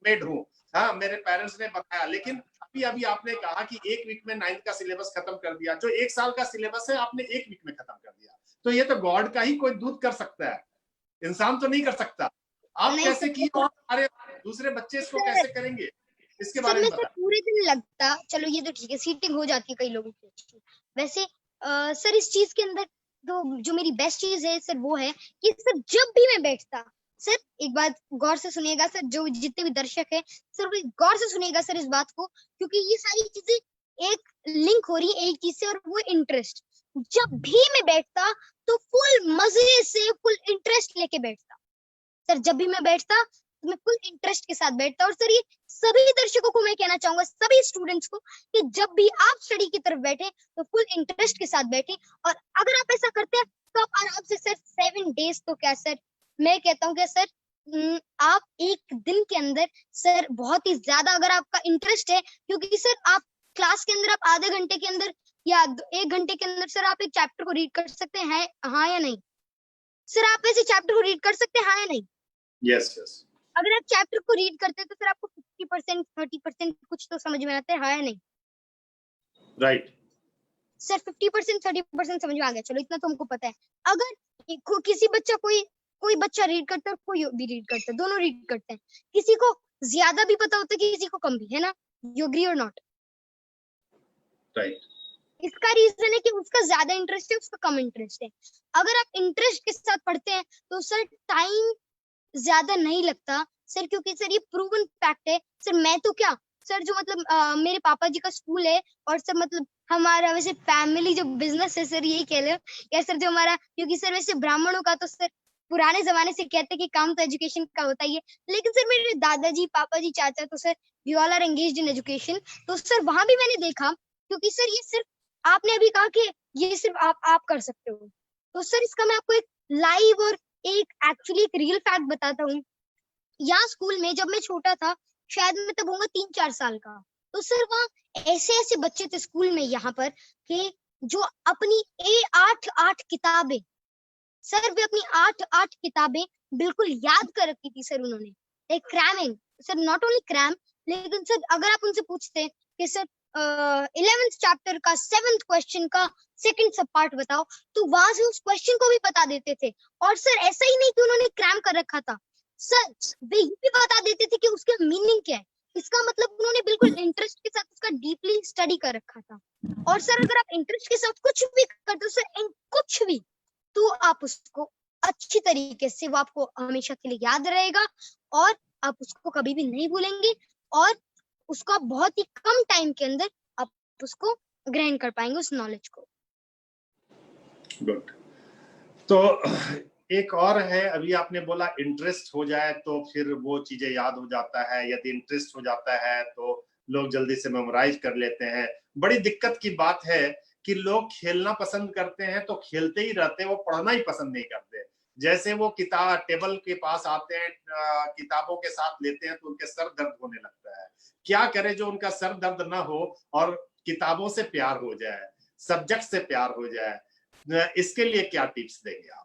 मेड हूं, हाँ मेरे पेरेंट्स ने बताया। लेकिन अभी अभी आपने कहा कि 1 वीक में 9th का सिलेबस खत्म कर दिया, जो 1 साल का सिलेबस है आपने 1 वीक में खत्म कर दिया। तो ये तो गॉड का ही कोई दूत कर सकता है, इंसान तो नहीं कर सकता। आप कैसे किए और हमारे दूसरे बच्चे इसको कैसे करेंगे, इसके बारे में बताएं। पूरे दिन लगता, चलो ये तो ठीक है, सीटिंग हो जाती है कई लोगों की, वैसे सर इस चीज के अंदर तो जो मेरी बेस्ट चीज है सर वो है कि सर जब भी मैं बैठता, सर एक बात गौर से सुनिएगा सर, जो जितने भी दर्शक है सर गौर से सुनिएगा सर इस बात को, क्योंकि ये सारी चीजें एक लिंक हो रही है एक चीज से, और वो इंटरेस्ट। जब भी मैं बैठता तो फुल मजे से, फुल इंटरेस्ट लेके बैठता सर, जब भी मैं बैठता तो मैं फुल इंटरेस्ट के साथ बैठता। और सर ये सभी दर्शकों को मैं कहना चाहूंगा, सभी स्टूडेंट्स को, कि जब भी आप स्टडी की तरफ बैठे तो फुल इंटरेस्ट के साथ बैठे, और अगर आप ऐसा करते हैं तो आप आराम से सर 7 डेज तो क्या सर, मैं कहता हूँ कि सर आप एक दिन के अंदर सर बहुत ही ज्यादा, अगर आपका इंटरेस्ट है, क्योंकि सर आप क्लास के अंदर आप आधे घंटे के अंदर या 1 घंटे के अंदर सर आप एक चैप्टर को रीड कर सकते हैं, हाँ या नहीं सर? आप ऐसे चैप्टर को रीड कर सकते हैं, हाँ या नहीं? Yes yes. अगर आप चैप्टर को रीड करते हैं तो फिर आपको 50% 30% कुछ तो समझ में आता है, हाँ या नहीं? राइट सर 50% 30% समझ में आ गया, चलो इतना तो हमको पता है। अगर किसी बच्चा कोई बच्चा रीड करता है, कोई भी रीड करता है, दोनों रीड करते हैं, किसी को ज्यादा भी पता होता है, किसी को कम भी, है ना? यू एग्री और नॉट? राइट। इसका रीजन है कि उसका ज्यादा इंटरेस्ट है, उसका कम इंटरेस्ट है। अगर आप इंटरेस्ट के साथ पढ़ते हैं तो सर टाइम ज्यादा नहीं लगता सर, क्योंकि सर ये प्रूवन फैक्ट है सर। मैं तो क्या सर, जो मतलब मेरे पापा जी का स्कूल है, और सर मतलब हमारा वैसे फैमिली जो बिजनेस है सर, यही कह लो या सर जो हमारा, क्योंकि सर वैसे ब्राह्मणों का तो सर पुराने जमाने से कहते हैं कि काम तो एजुकेशन का होता ही है, लेकिन सर मेरे दादाजी, पापा जी, चाचा तो sir we all are engaged in education. तो सर वहां भी मैंने देखा, क्योंकि सर ये सिर्फ आपने अभी कहा कि ये सिर्फ आप कर सकते हो, तो सर इसका मैं आपको एक लाइव और एक एक्चुअली एक रियल फैक्ट बताता हूँ। यहाँ स्कूल में जब मैं छोटा था, शायद मैं तब होऊंगा 3-4 साल का, तो सर वहाँ ऐसे ऐसे बच्चे थे स्कूल में यहाँ पर कि जो अपनी 8 किताबें, सर वे अपनी 8 किताबें बिल्कुल याद कर रखी थी सर उन्होंने, like cramming sir, not only cram, लेकिन सर अगर आप उनसे पूछते कि सर 11th चैप्टर का 7th क्वेश्चन का सेकंड सब पार्ट बताओ, तो वहां से उस क्वेश्चन को भी बता देते थे। और सर ऐसा ही नहीं कि उन्होंने क्रैम कर रखा था, सर वे ये भी बता देते थे कि उसका मीनिंग क्या है, इसका मतलब उन्होंने बिल्कुल इंटरेस्ट के साथ उसका डीपली स्टडी कर रखा था। और सर अगर आप इंटरेस्ट के साथ कुछ भी करते हो सर, कुछ भी, तो आप उसको अच्छी तरीके से, वो आपको हमेशा के लिए याद रहेगा और आप उसको कभी भी नहीं भूलेंगे, और उसको आप बहुत ही कम टाइम के अंदर आप उसको ग्रहण कर पाएंगे उस नॉलेज को। गुड। तो एक और है, अभी आपने बोला इंटरेस्ट हो जाए तो फिर वो चीजें याद हो जाता है, यदि इंटरेस्ट हो जाता है तो लोग जल्दी से मेमोराइज कर लेते हैं। बड़ी दिक्कत की बात है कि लोग खेलना पसंद करते हैं तो खेलते ही रहते हैं, वो पढ़ना ही पसंद नहीं करते। जैसे वो किताब टेबल के पास आते हैं, किताबों के साथ लेते हैं तो उनके सर दर्द होने लगता है। क्या करे जो उनका सर दर्द ना हो और किताबों से प्यार हो जाए, सब्जेक्ट से प्यार हो जाए, इसके लिए क्या टिप्स देंगे आप?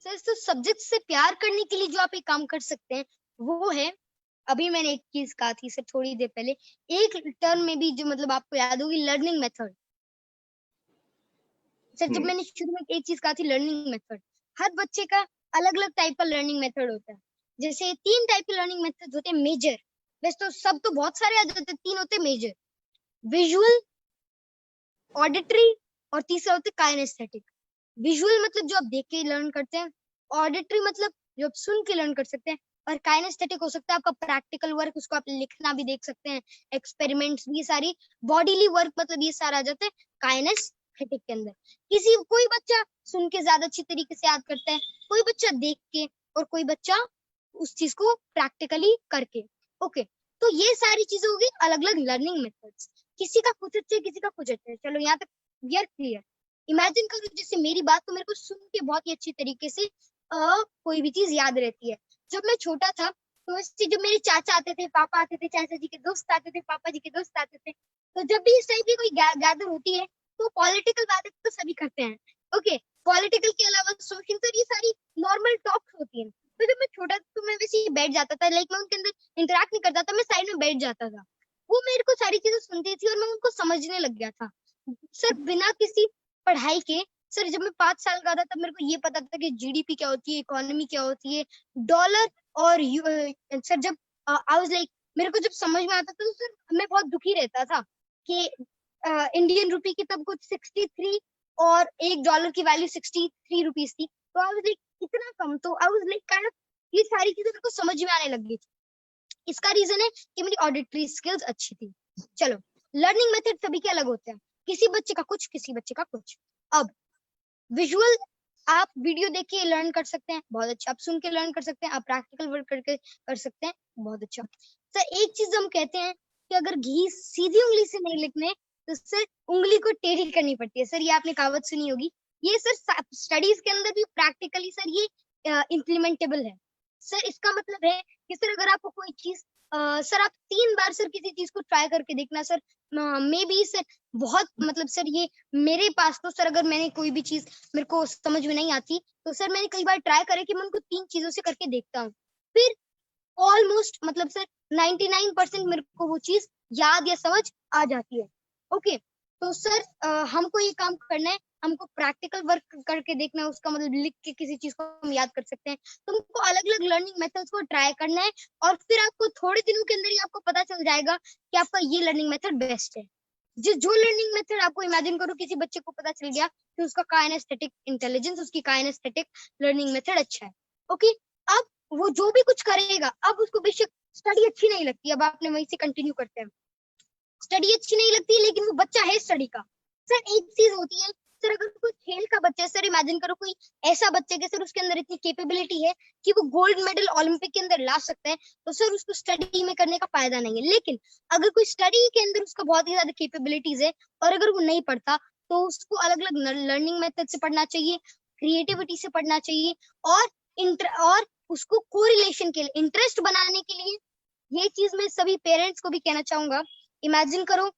सर तो सब्जेक्ट से प्यार करने के लिए जो आप एक काम कर सकते हैं वो है, अभी मैंने एक चीज कहा थी सर थोड़ी देर पहले, एक टर्म में भी जो मतलब आपको याद होगी, लर्निंग मेथड। सर जब मैंने शुरू में एक चीज कहा थी, लर्निंग मेथड, हर बच्चे का अलग अलग टाइप का लर्निंग मेथड होता है। जैसे 3 टाइप के लर्निंग मेथड होते हैं मेजर, वैसे तो सब तो बहुत सारे आ जाते हैं, 3 होते हैं मेजर, विजुअल, ऑडिटरी और तीसरा होता है काइनेस्थेटिक। विजुअल मतलब जो आप देख के लर्न करते हैं, ऑडिटरी मतलब जो आप सुन के लर्न कर सकते हैं, और काइनेस्थेटिक हो सकता है आपका प्रैक्टिकल वर्क, उसको आप लिखना भी देख सकते हैं, एक्सपेरिमेंट्स भी, सारी बॉडीली वर्क, मतलब ये सारा आ जाता है काइनेस्थेटिक के अंदर। कोई बच्चा सुन के ज्यादा अच्छी तरीके से याद करता है, कोई बच्चा देख के, और कोई बच्चा उस चीज को प्रैक्टिकली करके। ओके, तो ये सारी चीजें होगी अलग अलग लर्निंग मेथड्स। किसी का कुछ अच्छा है, किसी का कुछ अच्छा है, चलो यहाँ तक क्लियर। इमेजिन करो जैसे मेरी बात तो मेरे को सुन के बहुत ही अच्छी तरीके से कोई भी चीज याद रहती है। जब मैं छोटा था तो इससे जब मेरे चाचा आते थे, पापा आते थे, चाचा जी के दोस्त आते थे, पापा जी के दोस्त आते थे, तो जब भी इस टाइप की कोई गैदर होती है तो पॉलिटिकल बातें तो सभी करते हैं। ओके, पॉलिटिकल के अलावा सोशल, तो ये सारी नॉर्मल टॉक्स होती है। तो जब मैं छोटा था तो मैं वैसे ही बैठ जाता था, लाइक मैं उनके अंदर इंटरेक्ट नहीं करता था, मैं साइड में बैठ जाता था। वो मेरे को सारी चीजें सुनती थी और मैं उनको समझने लग गया था सर, बिना किसी पढ़ाई के। सर जब मैं 5 साल का था तब मेरे को ये पता था कि जीडीपी क्या होती है, इकोनॉमी क्या होती है, डॉलर और सर जब आई वाज लाइक, मेरे को जब समझ में आता था तो सर मैं बहुत दुखी रहता था कि इंडियन रुपी की तब कुछ 63 और $1 की वैल्यू 63 रुपीस थी। तो आई वाज लाइक इतना कम, तो I was like kind of, ये सारी चीजें मेरे को समझ में आने लग गई थी। इसका रीजन है कि मेरी ऑडिटरी स्किल्स अच्छी थी। चलो, लर्निंग मेथड सभी के अलग होते हैं, किसी बच्चे का कुछ, किसी बच्चे का कुछ। अब विजुअल, आप वीडियो देख के लर्न कर सकते हैं, बहुत अच्छा। आप सुन के लर्न कर सकते हैं, आप प्रैक्टिकल वर्क करके कर सकते हैं, बहुत अच्छा। सर एक चीज हम कहते हैं कि अगर घी सीधी उंगली से नहीं लिखने तो सर उंगली को टेढ़ी करनी पड़ती है। सर ये आपने कहावत सुनी होगी, ये सर स्टडीज के अंदर भी प्रैक्टिकली सर ये इम्प्लीमेंटेबल है। सर इसका मतलब है कि सर अगर आपको कोई चीज सर आप 3 बार सर किसी चीज को ट्राई करके देखना सर, मे बी सर बहुत, मतलब सर ये मेरे पास तो सर, अगर मैंने कोई भी चीज मेरे को समझ में नहीं आती तो सर मैंने कई बार ट्राई करे कि मैं उनको 3 चीजों से करके देखता हूँ, फिर ऑलमोस्ट मतलब सर 99% मेरे को वो चीज याद या समझ आ जाती है। ओके, तो सर हमको ये काम करना है, हमको प्रैक्टिकल वर्क करके देखना है, उसका मतलब लिख के किसी चीज को हम याद कर सकते हैं। तो हमको अलग अलग लर्निंग मेथड्स को ट्राई करना है, और फिर आपको थोड़े दिनों के अंदर ही आपको पता चल जाएगा कि आपका ये लर्निंग मेथड बेस्ट है। जो लर्निंग मेथड आपको, इमेजिन करो किसी बच्चे को पता चल गया कि उसका काइनेस्थेटिक इंटेलिजेंस, उसकी काइनेस्थेटिक लर्निंग मेथड अच्छा है। ओके, अब वो जो भी कुछ करेगा, अब उसको बेशक स्टडी अच्छी नहीं लगती, अब आपने वहीं से कंटिन्यू करते हैं, स्टडी अच्छी नहीं लगती लेकिन वो बच्चा है स्टडी का। सर एक चीज होती है सर, अगर कोई खेल का बच्चा है सर, इमेजिन करो कोई ऐसा बच्चा कि सर उसके अंदर इतनी कैपेबिलिटी है कि वो गोल्ड मेडल ओलंपिक के अंदर ला सकता है, तो सर उसको स्टडी में करने का फायदा नहीं है। लेकिन अगर कोई स्टडी के अंदर उसका बहुत ही ज्यादा कैपेबिलिटीज है और अगर वो नहीं पढ़ता तो उसको अलग अलग लर्निंग मेथड से पढ़ना चाहिए, क्रिएटिविटी से पढ़ना चाहिए, और उसको कोरिलेशन के लिए, इंटरेस्ट बनाने के लिए। ये चीज मैं सभी पेरेंट्स को भी कहना चाहूंगा इमेजिन करो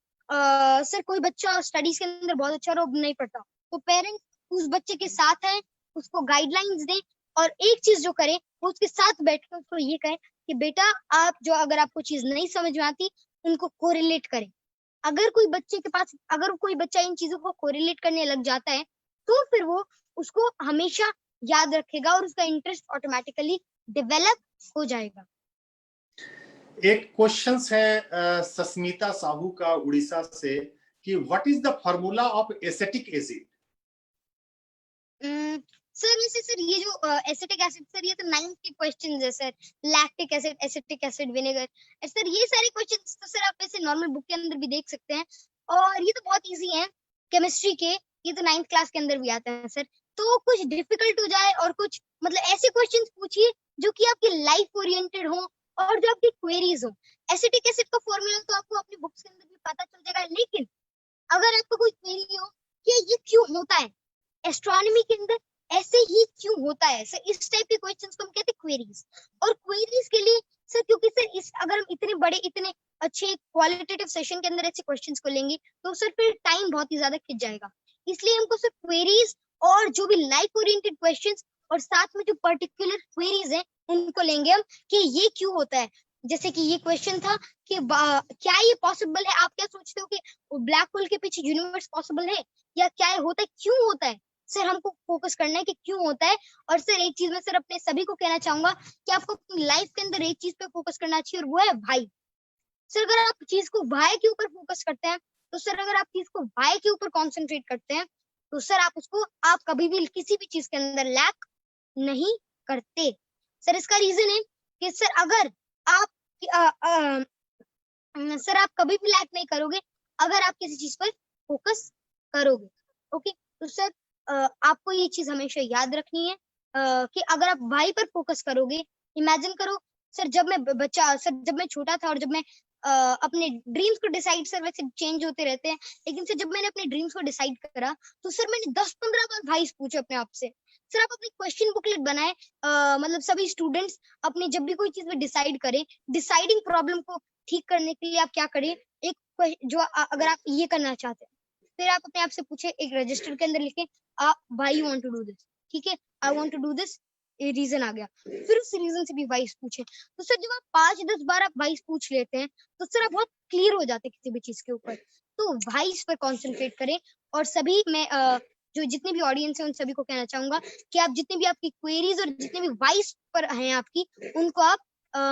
सर कोई बच्चा स्टडीज के अंदर बहुत अच्छा और नहीं पढ़ता, तो पेरेंट्स उस बच्चे के साथ है, उसको गाइडलाइंस दें और एक चीज जो करे वो उसके साथ बैठकर उसको ये कहे कि बेटा आप जो अगर आपको चीज नहीं समझ में आती उनको कोरिलेट करें। अगर कोई बच्चे के पास अगर कोई बच्चा इन चीजों को कोरिलेट करने लग जाता है तो फिर वो उसको हमेशा याद रखेगा और उसका इंटरेस्ट ऑटोमेटिकली डेवलप हो जाएगा। एक क्वेश्चन है सस्मिता साहू का उड़ीसा से कि what is the formula of acetic acid? Sir वैसे सर ये जो एसिटिक एसिड सर ये तो 9th के क्वेश्चंस है sir, lactic acid, acetic acid, vinegar, sir ये सारे क्वेश्चंस तो सर आप वैसे नॉर्मल बुक के अंदर भी देख सकते हैं और ये तो बहुत इजी है केमिस्ट्री के, ये तो 9th क्लास के अंदर भी आते हैं सर। तो कुछ डिफिकल्ट हो जाए और कुछ मतलब ऐसे क्वेश्चंस पूछिए जो कि आपकी लाइफ ओरिएंटेड हो और जो आपकी क्वेरीज हो। एसिटिक एसिड का फॉर्मूला तो आपको अपनी बुक्स के अंदर भी पता चल जाएगा, लेकिन अगर आपको कोई क्वेरी हो कि ये क्यों होता है, एस्ट्रोनॉमी के अंदर ऐसे ही क्यों होता है, सर इस टाइप के क्वेश्चंस को हम कहते हैं क्वेरीज। और क्वेरीज के लिए सर क्योंकि सर इस अगर हम इतने बड़े इतने अच्छे क्वालिटेटिव सेशन के अंदर ऐसे क्वेश्चंस को लेंगे तो सर फिर टाइम बहुत ही ज्यादा खिंच जाएगा, इसलिए हमको सर क्वेरीज और जो भी लाइफ ओरिएंटेड क्वेश्चंस और साथ में जो पर्टिकुलर क्वेरीज हैं उनको लेंगे हम कि ये क्यों होता है। जैसे कि ये क्वेश्चन था कि क्या ये पॉसिबल है, आप क्या सोचते हो कि ब्लैक होल के पीछे यूनिवर्स पॉसिबल है या क्या होता है, क्यों होता है। सर हमको फोकस करना है कि क्यों होता है। और सर एक चीज मैं सर अपने सभी को कहना चाहूंगा कि आपको अपनी लाइफ के अंदर एक चीज पे फोकस करना चाहिए और वो है भाई। सर अगर आप चीज को भाई के ऊपर फोकस करते हैं तो सर अगर आप चीज को भाई के ऊपर कॉन्सेंट्रेट करते हैं तो सर आप कभी भी किसी भी चीज के अंदर लैक नहीं करते। सर इसका रीजन है कि सर अगर आप सर आप कभी भी लैक नहीं करोगे अगर आप किसी चीज पर फोकस करोगे। ओके, तो सर आपको ये चीज हमेशा याद रखनी है कि अगर आप भाई पर फोकस करोगे, इमेजिन करो सर जब मैं छोटा था और जब मैं अपने ड्रीम्स को डिसाइड, सर वैसे चेंज होते रहते हैं, लेकिन सर जब मैंने अपने ड्रीम्स को डिसाइड करा तो सर मैंने 10-15 बार भाई पूछे अपने आप से। सर आप अपनी क्वेश्चन बुकलेट बनाए, मतलब सभी स्टूडेंट्स अपने जब भी कोई चीज में डिसाइड करें, डिसाइडिंग प्रॉब्लम को ठीक करने के लिए आप क्या करें, एक जो अगर आप ये करना चाहते हैं फिर आप अपने आप से पूछे, एक रजिस्टर के अंदर लिखे भाई वांट टू डू दिस, ठीक है, I want to do this, ये रीजन आ गया, फिर उस रीजन से भी वाइस पूछे। तो सर जब आप 5-10 बार आप वाइस पूछ लेते हैं तो सर आप बहुत क्लियर हो जाते हैं किसी भी चीज के ऊपर। तो वाइस पर कॉन्सेंट्रेट करें और सभी मैं जो जितने भी ऑडियंस है उन सभी को कहना चाहूंगा कि आप जितने भी आपकी क्वेरीज और जितने भी वाइस पर हैं आपकी, उनको आप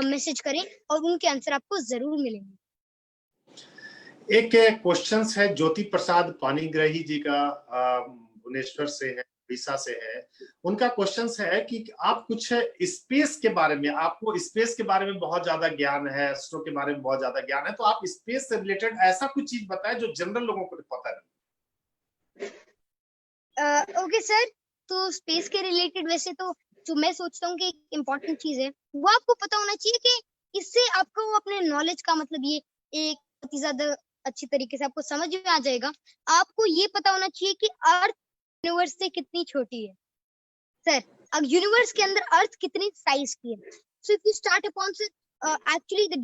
मैसेज करें और उनके आंसर आपको जरूर मिलेंगे। एक क्वेश्चन है ज्योति प्रसाद पानीग्राही जी का, भुवनेश्वर से है, उड़ीसा से है। उनका क्वेश्चन है कि आप कुछ स्पेस के बारे में, आपको स्पेस के बारे में बहुत ज्यादा ज्ञान है, एस्ट्रो के बारे में बहुत ज्यादा ज्ञान है, तो आप स्पेस से रिलेटेड ऐसा कुछ चीज बताएं जो जनरल लोगों को पता नहीं। ओके सर, तो स्पेस के रिलेटेड वैसे तो जो मैं सोचता हूँ कि एक इम्पोर्टेंट चीज है वो आपको पता होना चाहिए कि इससे आपको अपने नॉलेज का मतलब ये एक बहुत ही ज्यादा अच्छी तरीके से आपको समझ में आ जाएगा। आपको ये पता होना चाहिए कि अर्थ यूनिवर्स से कितनी छोटी है। सर अब यूनिवर्स के अंदर अर्थ कितनी साइज की है। So if you start upon sir actually the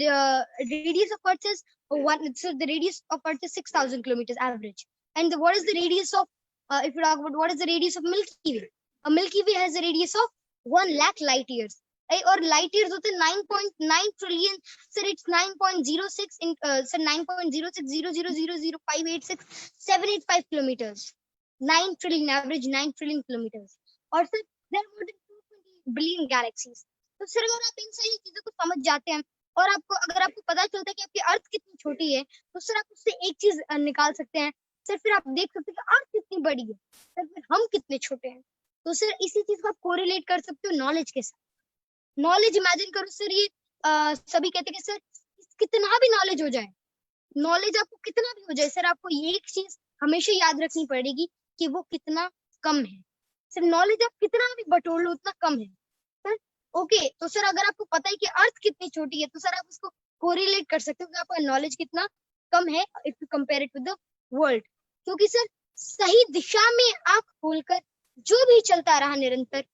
radius of earth is the radius of earth is 6,000 kilometers average, and what is the radius of if you talk about what is the radius of Milky Way, a Milky Way has a radius of 1 lakh light years, और light years होते 9.9 trillion, sir it's 9.06 in sir 9.0600000586 kilometers, 9 trillion average 9 trillion kilometers, और sir there are more than 220 billion galaxies। तो सर अगर आप इन सारी चीजों को समझ जाते हैं और अगर आपको पता चलता है कि आपकी अर्थ कितनी छोटी है तो सर आप उससे एक चीज निकाल सकते हैं। सर फिर आप देख सकते हैं कि अर्थ कितनी बड़ी है, सर फिर हम कितने छोटे हैं। तो सर इसी चीज को आप कोरिलेट कर सकते हो नॉलेज के साथ। नॉलेज इमेजिन करो सर, ये सभी कहते हैं कि सर कितना भी नॉलेज हो जाए, नॉलेज आपको कितना भी हो जाए, सर आपको ये एक चीज हमेशा याद रखनी पड़ेगी कि वो कितना कम है। सर नॉलेज आप कितना भी बटोर लो उतना कम है सर। ओके, तो सर अगर आपको पता है कि अर्थ कितनी छोटी है तो सर आप उसको कोरिलेट कर सकते हो कि आपका नॉलेज कितना कम है if you compare it with the world. क्योंकि सर सही दिशा में आंख खोलकर जो भी चलता रहा निरंतर,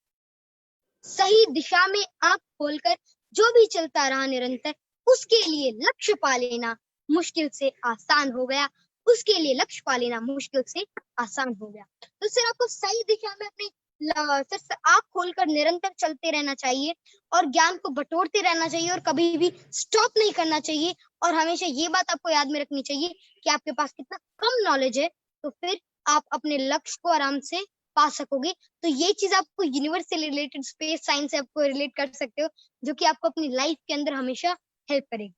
सही दिशा में आंख खोलकर जो भी चलता रहा निरंतर, उसके लिए लक्ष्य पा लेना, मुश्किल से आसान हो गया, उसके लिए लक्ष्य पा लेना मुश्किल से आसान हो गया। तो सर आपको सही दिशा में अपनी सर आँख खोलकर निरंतर चलते रहना चाहिए और ज्ञान को बटोरते रहना चाहिए और कभी भी स्टॉप नहीं करना चाहिए। और हमेशा ये बात आपको याद में रखनी चाहिए कि आपके पास कितना कम नॉलेज है, तो फिर आप अपने लक्ष्य को आराम से पा सकोगे। तो ये चीज आपको यूनिवर्स से रिलेटेड, स्पेस साइंस से आपको रिलेट कर सकते हो, जो कि आपको अपनी लाइफ के अंदर हमेशा हेल्प करेगी।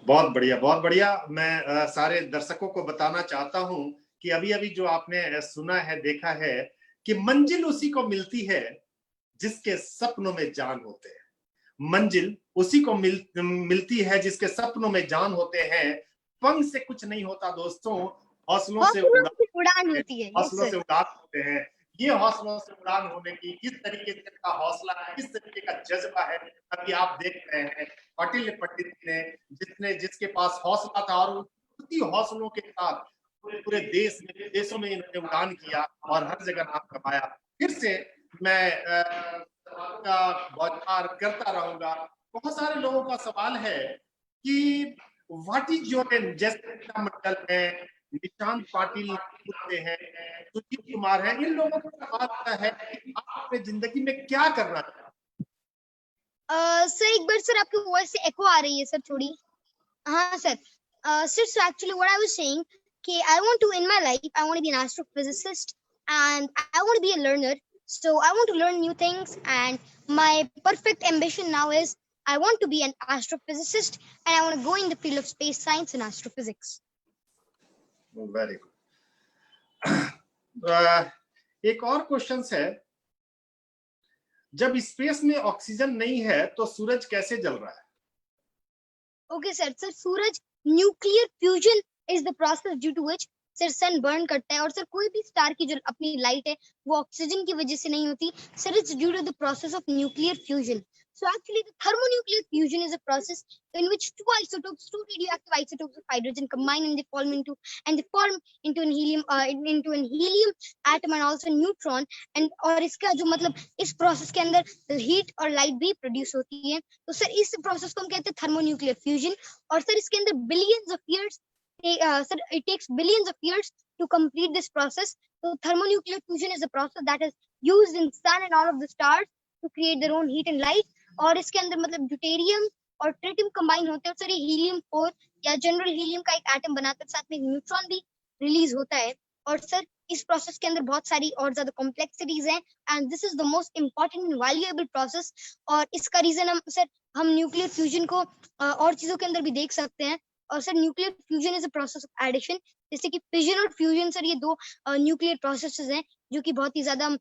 बहुत बढ़िया, बहुत बढ़िया। मैं सारे दर्शकों को बताना चाहता हूं कि अभी अभी जो आपने सुना है, देखा है कि मंजिल उसी को मिलती है जिसके सपनों में जान होते हैं। मंजिल उसी को मिलती है जिसके सपनों में जान होते हैं। पंख से कुछ नहीं होता दोस्तों, हौसलों से उड़ान होती है। हौसलों से उड़ान होते हैं। ये हौसलों से उड़ान होने की किस तरीके का हौसला है, किस तरीके का जज्बा है, अभी आप देख रहे हैं कौटिल्य पंडित ने जिसके पास हौसला था और उसी हौसलों के साथ पूरे देश में, विदेशों में इन्होंने उड़ान किया और हर जगह नाम कमाया। फिर से मैं का बौछार करता रहूंगा। बहुत सारे लोगों का सवाल है कि व्हाट इज योर नेम, जैसे मंडल है, निशांत पाटिल होते हैं, सुजीत कुमार है, इन लोगों को सवाल आता है कि आप अपने जिंदगी में क्या करना चाहते हैं? सर एक बार सर आपकी वॉइस से एको आ रही है सर थोड़ी। हाँ sir, sir, so actually what I was saying, कि I want to, in my life, I want to be an astrophysicist and I want to be a learner. So I want to learn new things, and my perfect ambition now is I want to be an astrophysicist and I want to go in the field of space science and astrophysics. Very good. एक और क्वेश्चन है, जब स्पेस में ऑक्सीजन नहीं है तो सूरज कैसे जल रहा है? Okay sir, sir सूरज nuclear fusion is the process due to which sir sun burn करता है। और सर कोई भी स्टार की जो अपनी लाइट है वो ऑक्सीजन की वजह से नहीं होती sir, it's due to the process of nuclear fusion. So actually the thermonuclear fusion is a process in which two isotopes, two radioactive isotopes of hydrogen combine and they form into an helium atom and also neutron, and और इसका जो मतलब इस प्रोसेस के अंदर हीट और लाइट भी प्रोड्यूस होती है। तो सर इस प्रोसेस को हम कहते हैं थर्मोन्यूक्लियर फ्यूजन। और सर इसके अंदर billions of years, sir, it takes billions of years to complete this process. So thermonuclear fusion is a process that is used in sun and all of the stars to create their own heat and light. और इसके अंदर मतलब ड्यूटेरियम और ट्रिटियम कंबाइन होते हैं। सर ये हीलियम 4 या जनरल हीलियम का एक एटम बनाते हैं, साथ में न्यूट्रॉन भी रिलीज होता है। और सर इस प्रोसेस के अंदर बहुत सारी और ज्यादा कॉम्प्लेक्सिटीज हैं and this is the most important and valuable process. और इसका रीजन हम न्यूक्लियर फ्यूजन को और चीजों के अंदर भी देख सकते हैं। और sir nuclear fusion is a process of addition, जैसे कि फिजन और फ्यूजन सर ये दो न्यूक्लियर प्रोसेसेस हैं जो कि बहुत ही ज्यादा हम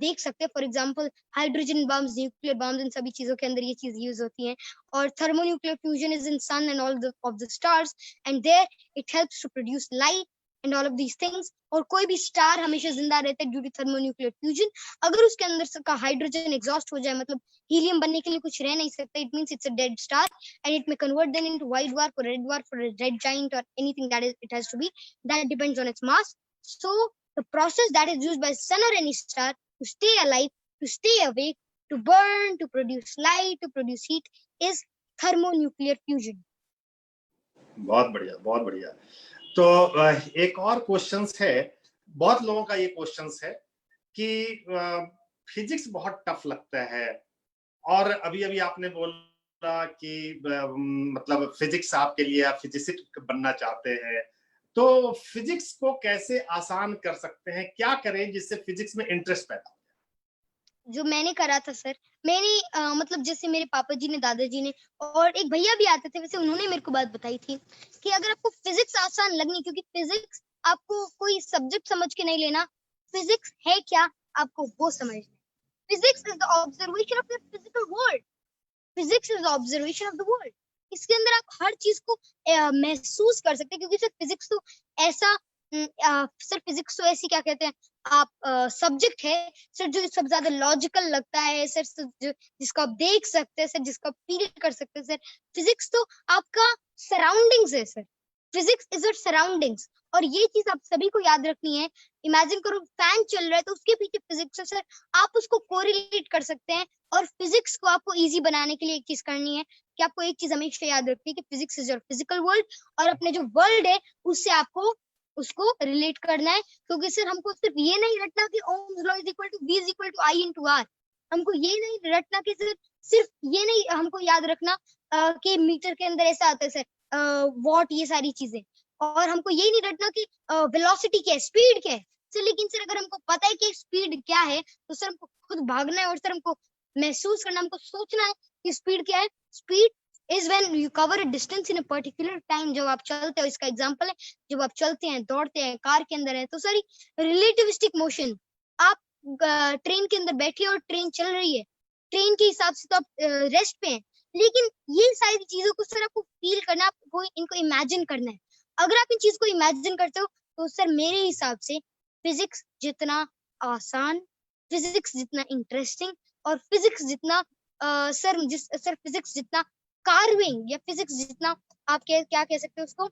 देख सकते हैं। For example hydrogen bombs, nuclear bombs, इन सभी चीजों के अंदर ये चीज यूज होती है। और thermonuclear fusion is in sun and all of the stars and there it helps to produce light and all of these things. और कोई भी स्टार हमेशा जिंदा रहता है ड्यू टू थर्मोन्यूक्लियर फ्यूजन। अगर उसके अंदर का हाइड्रोजन एग्जॉस्ट हो जाए, मतलब हीलियम बनने के लिए कुछ रह नहीं सकता, it means it's a dead star and it may convert then into white dwarf और रेड ड्वार्फ और रेड जायंट और anything that is it has to be, that depends on its mass. So the process that is used by sun or any star to stay alive, to stay awake, to burn, to produce light, to produce heat is thermonuclear fusion. बहुत बढ़िया, बहुत बढ़िया। तो एक और क्वेश्चन है, बहुत लोगों का ये क्वेश्चन है कि फिजिक्स बहुत टफ लगता है और अभी अभी आपने बोला कि मतलब फिजिक्स आपके लिए, आप फिजिसिस्ट बनना चाहते हैं, तो फिजिक्स को कैसे आसान कर सकते हैं, क्या करें जिससे फिजिक्स में इंटरेस्ट पैदा हो? जो मैंने करा था सर, मैंने मतलब जैसे मेरे पापा जी ने, दादाजी ने और एक भैया भी आते थे, वैसे उन्होंने मेरे को बात बताई थी कि अगर आपको फिजिक्स आसान लगनी, क्योंकि फिजिक्स आपको कोई सब्जेक्ट समझ के नहीं लेना, फिजिक्स है क्या आपको वो समझना। Physics is the observation of the physical world, physics is the observation of the world. इसके अंदर आप हर चीज को महसूस कर सकते हैं, क्योंकि सर फिजिक्स तो ऐसा सर फिजिक्स तो ऐसी क्या कहते हैं आप सब्जेक्ट है सर जो सबसे ज्यादा लॉजिकल लगता है सर, जिसको आप देख सकते हैं सर, जिसको आप फील कर सकते हैं सर। फिजिक्स तो आपका सराउंडिंग्स है sir, physics is your surroundings. और ये चीज आप सभी को याद रखनी है। इमेजिन करो फैन चल रहा है तो उसके पीछे फिजिक्स है सर, आप उसको कोरिलेट कर सकते हैं। और फिजिक्स को आपको इजी बनाने के लिए एक चीज करनी है, कि आपको एक चीज हमेशा याद रखनी है कि physics is your physical world, और अपने जो वर्ल्ड है उससे आपको उसको रिलेट करना है। क्योंकि सर हमको सिर्फ ये नहीं रटना कि Ohm's law is equal to V is equal to I into R। हमको ये नहीं रटना कि सिर्फ ये नहीं हमको याद रखना कि मीटर के अंदर ऐसा आता है सर, वॉट, ये सारी चीजें। और हमको ये नहीं रटना कि वेलोसिटी क्या है, स्पीड क्या है सर। लेकिन सर अगर हमको पता है कि स्पीड क्या है तो सर हमको खुद भागना है, और सर हमको महसूस करना, हमको सोचना है कि स्पीड क्या है। Speed is when you cover a distance in a particular time। जब आप चलते हो, इसका एग्जांपल है जब आप चलते हैं, दौड़ते हैं, कार के अंदर है, तो सर रिलेटिविस्टिक मोशन। आप ट्रेन के अंदर बैठे और ट्रेन चल रही है, ट्रेन के हिसाब से तो आप रेस्ट पे हैं, लेकिन ये सारी चीजों को सर आपको फील करना, आपको इनको इमेजिन करना है। अगर आप इन चीज को इमेजिन करते हो तो सर मेरे हिसाब से फिजिक्स जितना आसान, फिजिक्स जितना इंटरेस्टिंग, और फिजिक्स जितना सर फिजिक्स जितना कार्विंग, या फिजिक्स जितना आप क्या कह सकते हो उसको,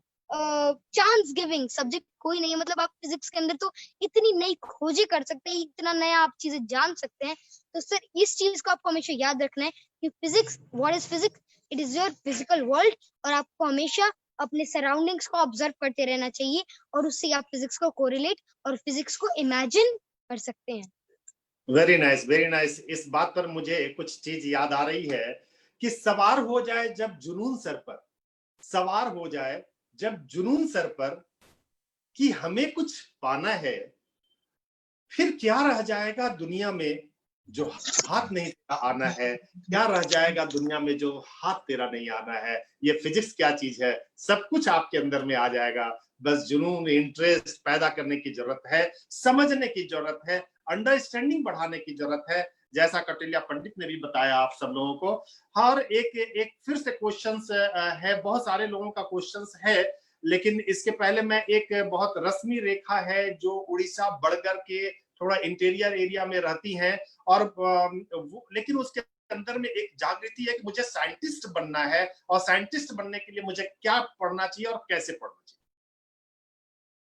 चांस गिविंग सब्जेक्ट कोई नहीं है। मतलब आप फिजिक्स के अंदर तो इतनी नई खोजें कर सकते हैं, इतना नया आप चीजें जान सकते हैं। तो सर इस चीज को आपको हमेशा याद रखना है कि physics, what is physics, it is your physical world, और आपको हमेशा अपने सराउंडिंग्स को ऑब्जर्व करते रहना चाहिए, और उससे आप फिजिक्स को कोरिलेट और फिजिक्स को इमेजिन कर सकते हैं। Very nice, very nice. इस बात पर मुझे कुछ चीज याद आ रही है कि सवार हो जाए जब जुनून सर पर, सवार हो जाए जब जुनून सर पर कि हमें कुछ पाना है, फिर क्या रह जाएगा दुनिया में जो हाथ नहीं तेरा आना है, क्या रह जाएगा दुनिया में जो हाथ तेरा नहीं आना है। ये फिजिक्स क्या चीज है, सब कुछ आपके अंदर में आ जाएगा। बस जुनून, इंटरेस्ट पैदा करने की जरूरत है, समझने की जरूरत है, अंडरस्टैंडिंग बढ़ाने की जरूरत है, जैसा कौटिल्य पंडित ने भी बताया आप सब लोगों को। और एक फिर से क्वेश्चंस है, बहुत सारे लोगों का क्वेश्चंस है, लेकिन इसके पहले मैं एक बहुत रस्मी रेखा है जो उड़ीसा बड़गर के थोड़ा इंटीरियर एरिया में रहती हैं, और लेकिन उसके अंदर में एक जागृति है कि मुझे साइंटिस्ट बनना है, और साइंटिस्ट बनने के लिए मुझे क्या पढ़ना चाहिए और कैसे पढ़ना चाहिए।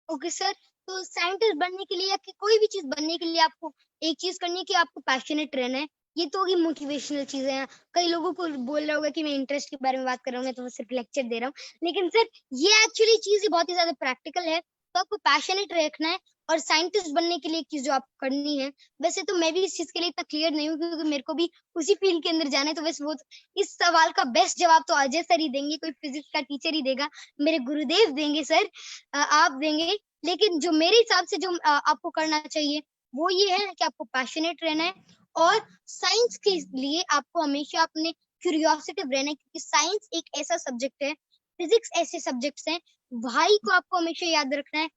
ओके सर, तो साइंटिस्ट बनने के लिए या कोई भी चीज बनने के लिए आपको एक चीज करनी है कि आपको पैशनेट रहना है। ये तो होगी मोटिवेशनल चीजें हैं। कई लोगों को बोल रहा होगा कि मैं इंटरेस्ट के बारे में बात कर रहा हूँ, मैं तो सिर्फ लेक्चर दे रहा हूँ, लेकिन सर ये एक्चुअली चीज बहुत ही ज्यादा प्रैक्टिकल है। तो आपको पैशनेट रखना है, और साइंटिस्ट बनने के लिए एक चीज जो आपको करनी है, वैसे तो मैं भी इस चीज के लिए इतना क्लियर नहीं हूँ क्योंकि मेरे को भी उसी फील्ड के अंदर जाना है। तो वैसे वो इस सवाल का बेस्ट जवाब तो अजय सर ही देंगे, कोई फिजिक्स का टीचर ही देगा, मेरे गुरुदेव देंगे सर, आप देंगे। लेकिन जो मेरे हिसाब से जो आपको करना चाहिए वो ये है कि आपको पैशनेट रहना है, और साइंस के लिए आपको हमेशा अपने क्यूरियोसिटिव रहना है, क्योंकि साइंस एक ऐसा सब्जेक्ट है, फिजिक्स ऐसे सब्जेक्ट्स हैं, भाई को आपको हमेशा याद रखना है,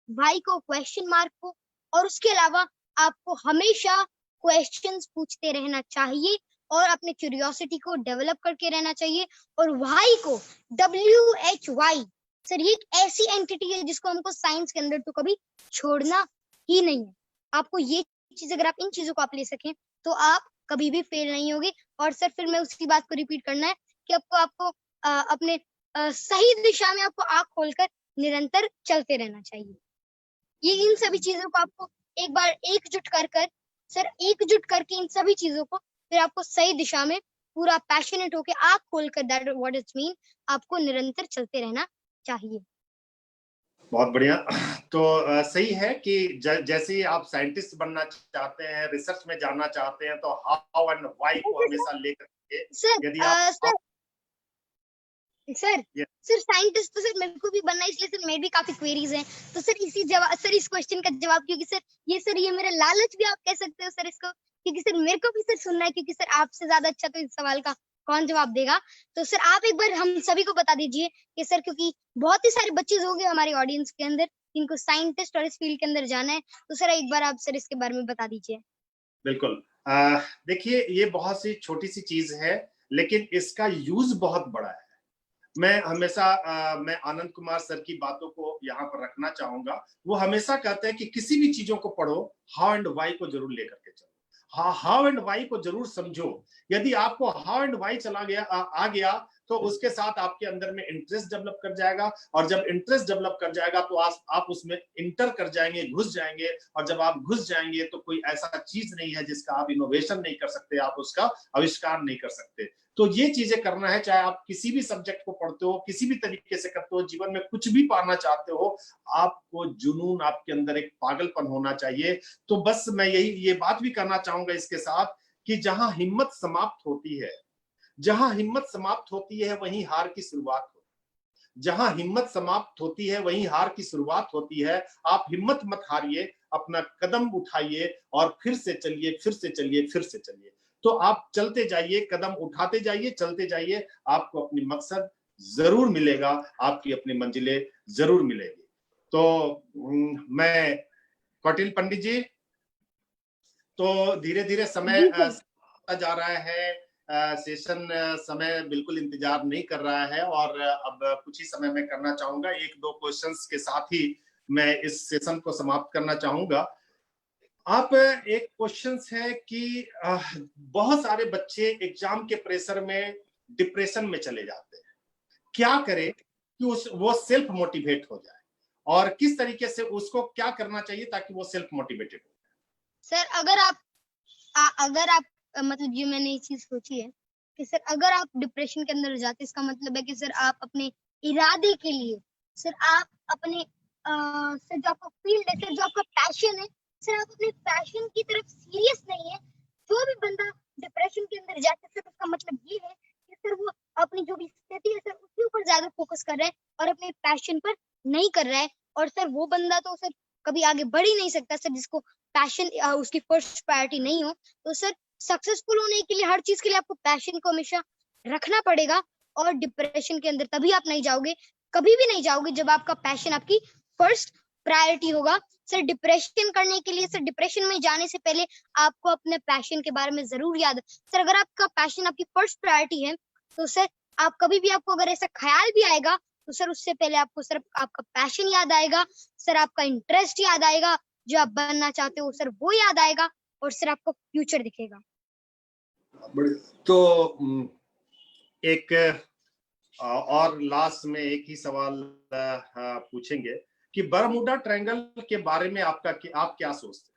भाई को, क्वेश्चन मार्क को, और उसके अलावा आपको हमेशा क्वेश्चंस पूछते रहना चाहिए, और अपने क्यूरियोसिटी को डेवलप करके रहना चाहिए। और वाई को, WHY सर, ये एक ऐसी एंटिटी है जिसको हमको साइंस के अंदर तो कभी छोड़ना ही नहीं है। आपको ये चीज, अगर आप इन चीजों को आप ले सकें तो आप कभी भी फेल नहीं होगे। और सर फिर मैं उसी बात को रिपीट करना है कि आपको अपने सही दिशा में आपको आंख खोलकर निरंतर चलते रहना चाहिए। ये इन सभी चीजों को आपको एक बार एकजुट करके इन सभी चीजों को फिर आपको सही दिशा में पूरा पैशनेट होके आंख खोलकर, दैट व्हाट इट मीन, आपको निरंतर चलते रहना चाहिए। बहुत बढ़िया। तो सही है कि जैसे ही आप साइंटिस्ट बनना चाहते हैं, रिसर्च में जाना चाहते हैं, तो हाउ एंड व्हाई को हमेशा लेकर के, यदि आप सर साइंटिस्ट तो सर मेरे को भी बनना है, इसलिए सर मेरे भी काफी क्वेरीज हैं। तो सर इस क्वेश्चन का जवाब, क्योंकि सर ये मेरा लालच भी आप कह सकते हो सर इसको, क्योंकि सर मेरे को भी सर सुनना है, क्योंकि सर आपसे ज्यादा अच्छा तो इस सवाल का कौन जवाब देगा। तो सर आप एक बार हम सभी को बता दीजिए कि सर, क्योंकि बहुत ही सारे बच्चे होंगे हमारे ऑडियंस के अंदर जिनको साइंटिस्ट और इस फील्ड के अंदर जाना है, तो सर एक बार आप सर इसके बारे में बता दीजिए। बिल्कुल। देखिए, ये बहुत सी छोटी सी चीज है, लेकिन इसका यूज बहुत बड़ा है। मैं हमेशा मैं आनंद कुमार सर की बातों को यहाँ पर रखना चाहूंगा। वो हमेशा कहते हैं कि किसी भी चीजों को पढ़ो, हाउ एंड वाई को जरूर लेकर के चलो, हाउ एंड वाई को जरूर समझो। यदि आपको हाउ एंड वाई आ गया तो उसके साथ आपके अंदर में इंटरेस्ट डेवलप कर जाएगा, और जब इंटरेस्ट डेवलप कर जाएगा तो आप उसमें इंटर कर जाएंगे, घुस जाएंगे, और जब आप घुस जाएंगे तो कोई ऐसा चीज नहीं है जिसका आप इनोवेशन नहीं कर सकते, आप उसका आविष्कार नहीं कर सकते। तो ये चीजें करना है, चाहे आप किसी भी सब्जेक्ट को पढ़ते हो, किसी भी तरीके से करते हो, जीवन में कुछ भी पाना चाहते हो, आपको जुनून, आपके अंदर एक पागलपन होना चाहिए। तो बस मैं ये बात भी करना चाहूंगा इसके साथ कि जहां हिम्मत समाप्त होती है, जहां हिम्मत समाप्त होती है वहीं हार की शुरुआत होती है। जहां हिम्मत समाप्त होती है वहीं हार की शुरुआत होती है। आप हिम्मत मत हारिए, अपना कदम उठाइए और फिर से चलिए, फिर से चलिए, फिर से चलिए। तो आप चलते जाइए, कदम उठाते जाइए, चलते जाइए, आपको अपनी मकसद जरूर मिलेगा, आपकी अपनी मंजिलें जरूर मिलेगी। तो मैं कौटिल्य पंडित जी, तो धीरे धीरे समय जा रहा है, सेशन समय बिल्कुल इंतजार नहीं कर रहा है, और अब कुछ ही समय में करना चाहूंगा। एक दो क्वेश्चंस के साथ ही मैं इस सेशन को समाप्त करना चाहूंगा। आप एक क्वेश्चन है कि बहुत सारे बच्चे एग्जाम के प्रेशर में डिप्रेशन में चले जाते हैं, क्या करें कि वो सेल्फ मोटिवेट हो जाए, और किस तरीके से उसको क्या करना चाहिए ताकि वो सेल्फ मोटिवेटेड हो? सर अगर आप मतलब ये मैंने ये चीज सोची है कि सर अगर आप डिप्रेशन के अंदर जाते, इसका मतलब है कि सर आप अपने इरादे के लिए, सर आप अपने सर जो आपका फील्ड है, सर जो आपका पैशन है, सर आप अपने पैशन की तरफ सीरियस नहीं है। जो भी बंदा डिप्रेशन के अंदर जाता है सर, उसका मतलब ये है कि सर वो अपनी जो भी स्थिति है सर उसके ऊपर ज्यादा फोकस कर रहा है और अपने पैशन पर नहीं कर रहा है। और सर वो बंदा तो सर कभी आगे बढ़ ही नहीं सकता सर, जिसको पैशन उसकी फर्स्ट प्रायोरिटी नहीं हो। तो सर सक्सेसफुल होने के लिए हर चीज के लिए आपको पैशन को हमेशा रखना पड़ेगा, और डिप्रेशन के अंदर तभी आप नहीं जाओगे, कभी भी नहीं जाओगे जब आपका पैशन आपकी फर्स्ट प्रायोरिटी होगा। सर डिप्रेशन करने के लिए, सर डिप्रेशन में जाने से पहले आपको अपने पैशन के बारे में जरूर याद, सर अगर आपका पैशन आपकी फर्स्ट प्रायोरिटी है तो सर आप कभी भी, आपको अगर ऐसा ख्याल भी आएगा तो सर उससे पहले आपको सर आपका पैशन याद आएगा, सर आपका इंटरेस्ट याद आएगा, जो आप बनना चाहते हो सर वो याद आएगा, और सर आपको फ्यूचर दिखेगा। तो एक और लास्ट में एक ही सवाल पूछेंगे कि बरमूडा ट्रायंगल के बारे में आप क्या सोचते हैं?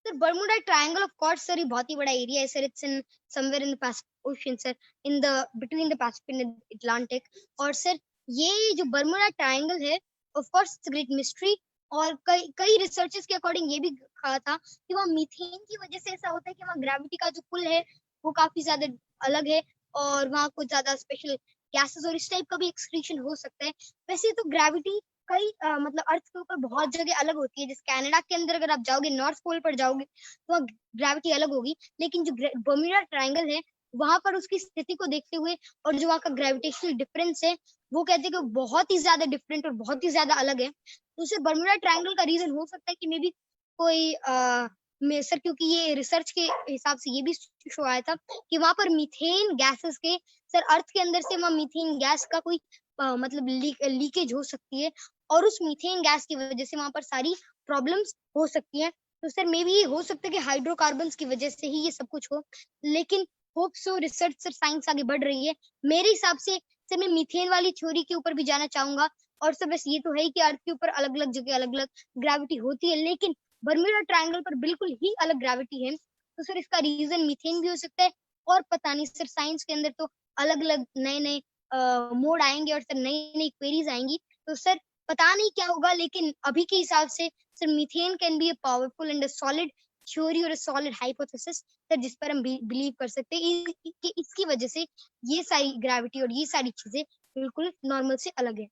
Sir Bermuda triangle of course sir ये बहुत ही बड़ा एरिया है sir, it's in somewhere in the Pacific ocean sir, in the between the Pacific and Atlantic. और सर ये जो बरमूडा ट्रायंगल है, of course it's a great mystery, और कई रिसर्चर्स के अकॉर्डिंग ये भी कहा था कि वहाँ मीथेन की वजह से ऐसा होता है कि वहाँ ग्रेविटी का जो पुल है वो काफी ज्यादा अलग है, और वहाँ कुछ ज्यादा स्पेशल गैसेस और इस टाइप का भी एक्सक्रीशन हो सकता है। वैसे तो ग्रेविटी कई मतलब अर्थ के ऊपर बहुत जगह अलग होती है, जैसे कनाडा के अंदर अगर आप जाओगे, नॉर्थ पोल पर जाओगे तो वहाँ ग्रेविटी अलग होगी, लेकिन जो बर्म्यूडा ट्रायंगल है वहां पर उसकी स्थिति को देखते हुए और जो वहाँ का ग्रेविटेशनल डिफरेंस है वो कहते हैं कि बहुत ही ज्यादा डिफरेंट और बहुत ही ज्यादा अलग है। तो उसे बर्म्यूडा ट्रायंगल का रीजन हो सकता है कि मे बी कोई सर, क्योंकि ये रिसर्च के हिसाब से ये भी शो आया था कि वहां पर मीथेन गैसेस के, सर अर्थ के अंदर से वहाँ मीथेन गैस का कोई मतलब लीकेज हो सकती है, और उस मीथेन गैस की वजह से वहां पर सारी प्रॉब्लम्स हो सकती हैं। तो सर मे बी ये हो सकता है कि हाइड्रोकार्बन्स की वजह से ही ये सब कुछ हो, लेकिन hope so research sir science आगे बढ़ रही है। मेरे हिसाब से सर मैं मीथेन वाली थ्योरी के ऊपर भी जाना चाहूंगा, और सर बस ये तो है कि अर्थ के ऊपर अलग अलग जगह अलग अलग ग्रेविटी होती है, लेकिन बर्म्यूडा ट्रायंगल पर बिल्कुल ही अलग ग्रेविटी है। तो सर इसका रीजन मीथेन भी हो सकता है, और पता नहीं सर साइंस के अंदर तो अलग अलग नए नए मोड आएंगे और सर नई नई क्वेरीज आएंगी, तो सर पता नहीं क्या होगा, लेकिन अभी के हिसाब से sir methane can be a powerful and a solid theory और अ सॉलिड हाइपोथेसिस सर, जिस पर हम बिलीव कर सकते हैं कि इसकी वजह से ये सारी ग्रेविटी और ये सारी चीजें बिल्कुल नॉर्मल से अलग है।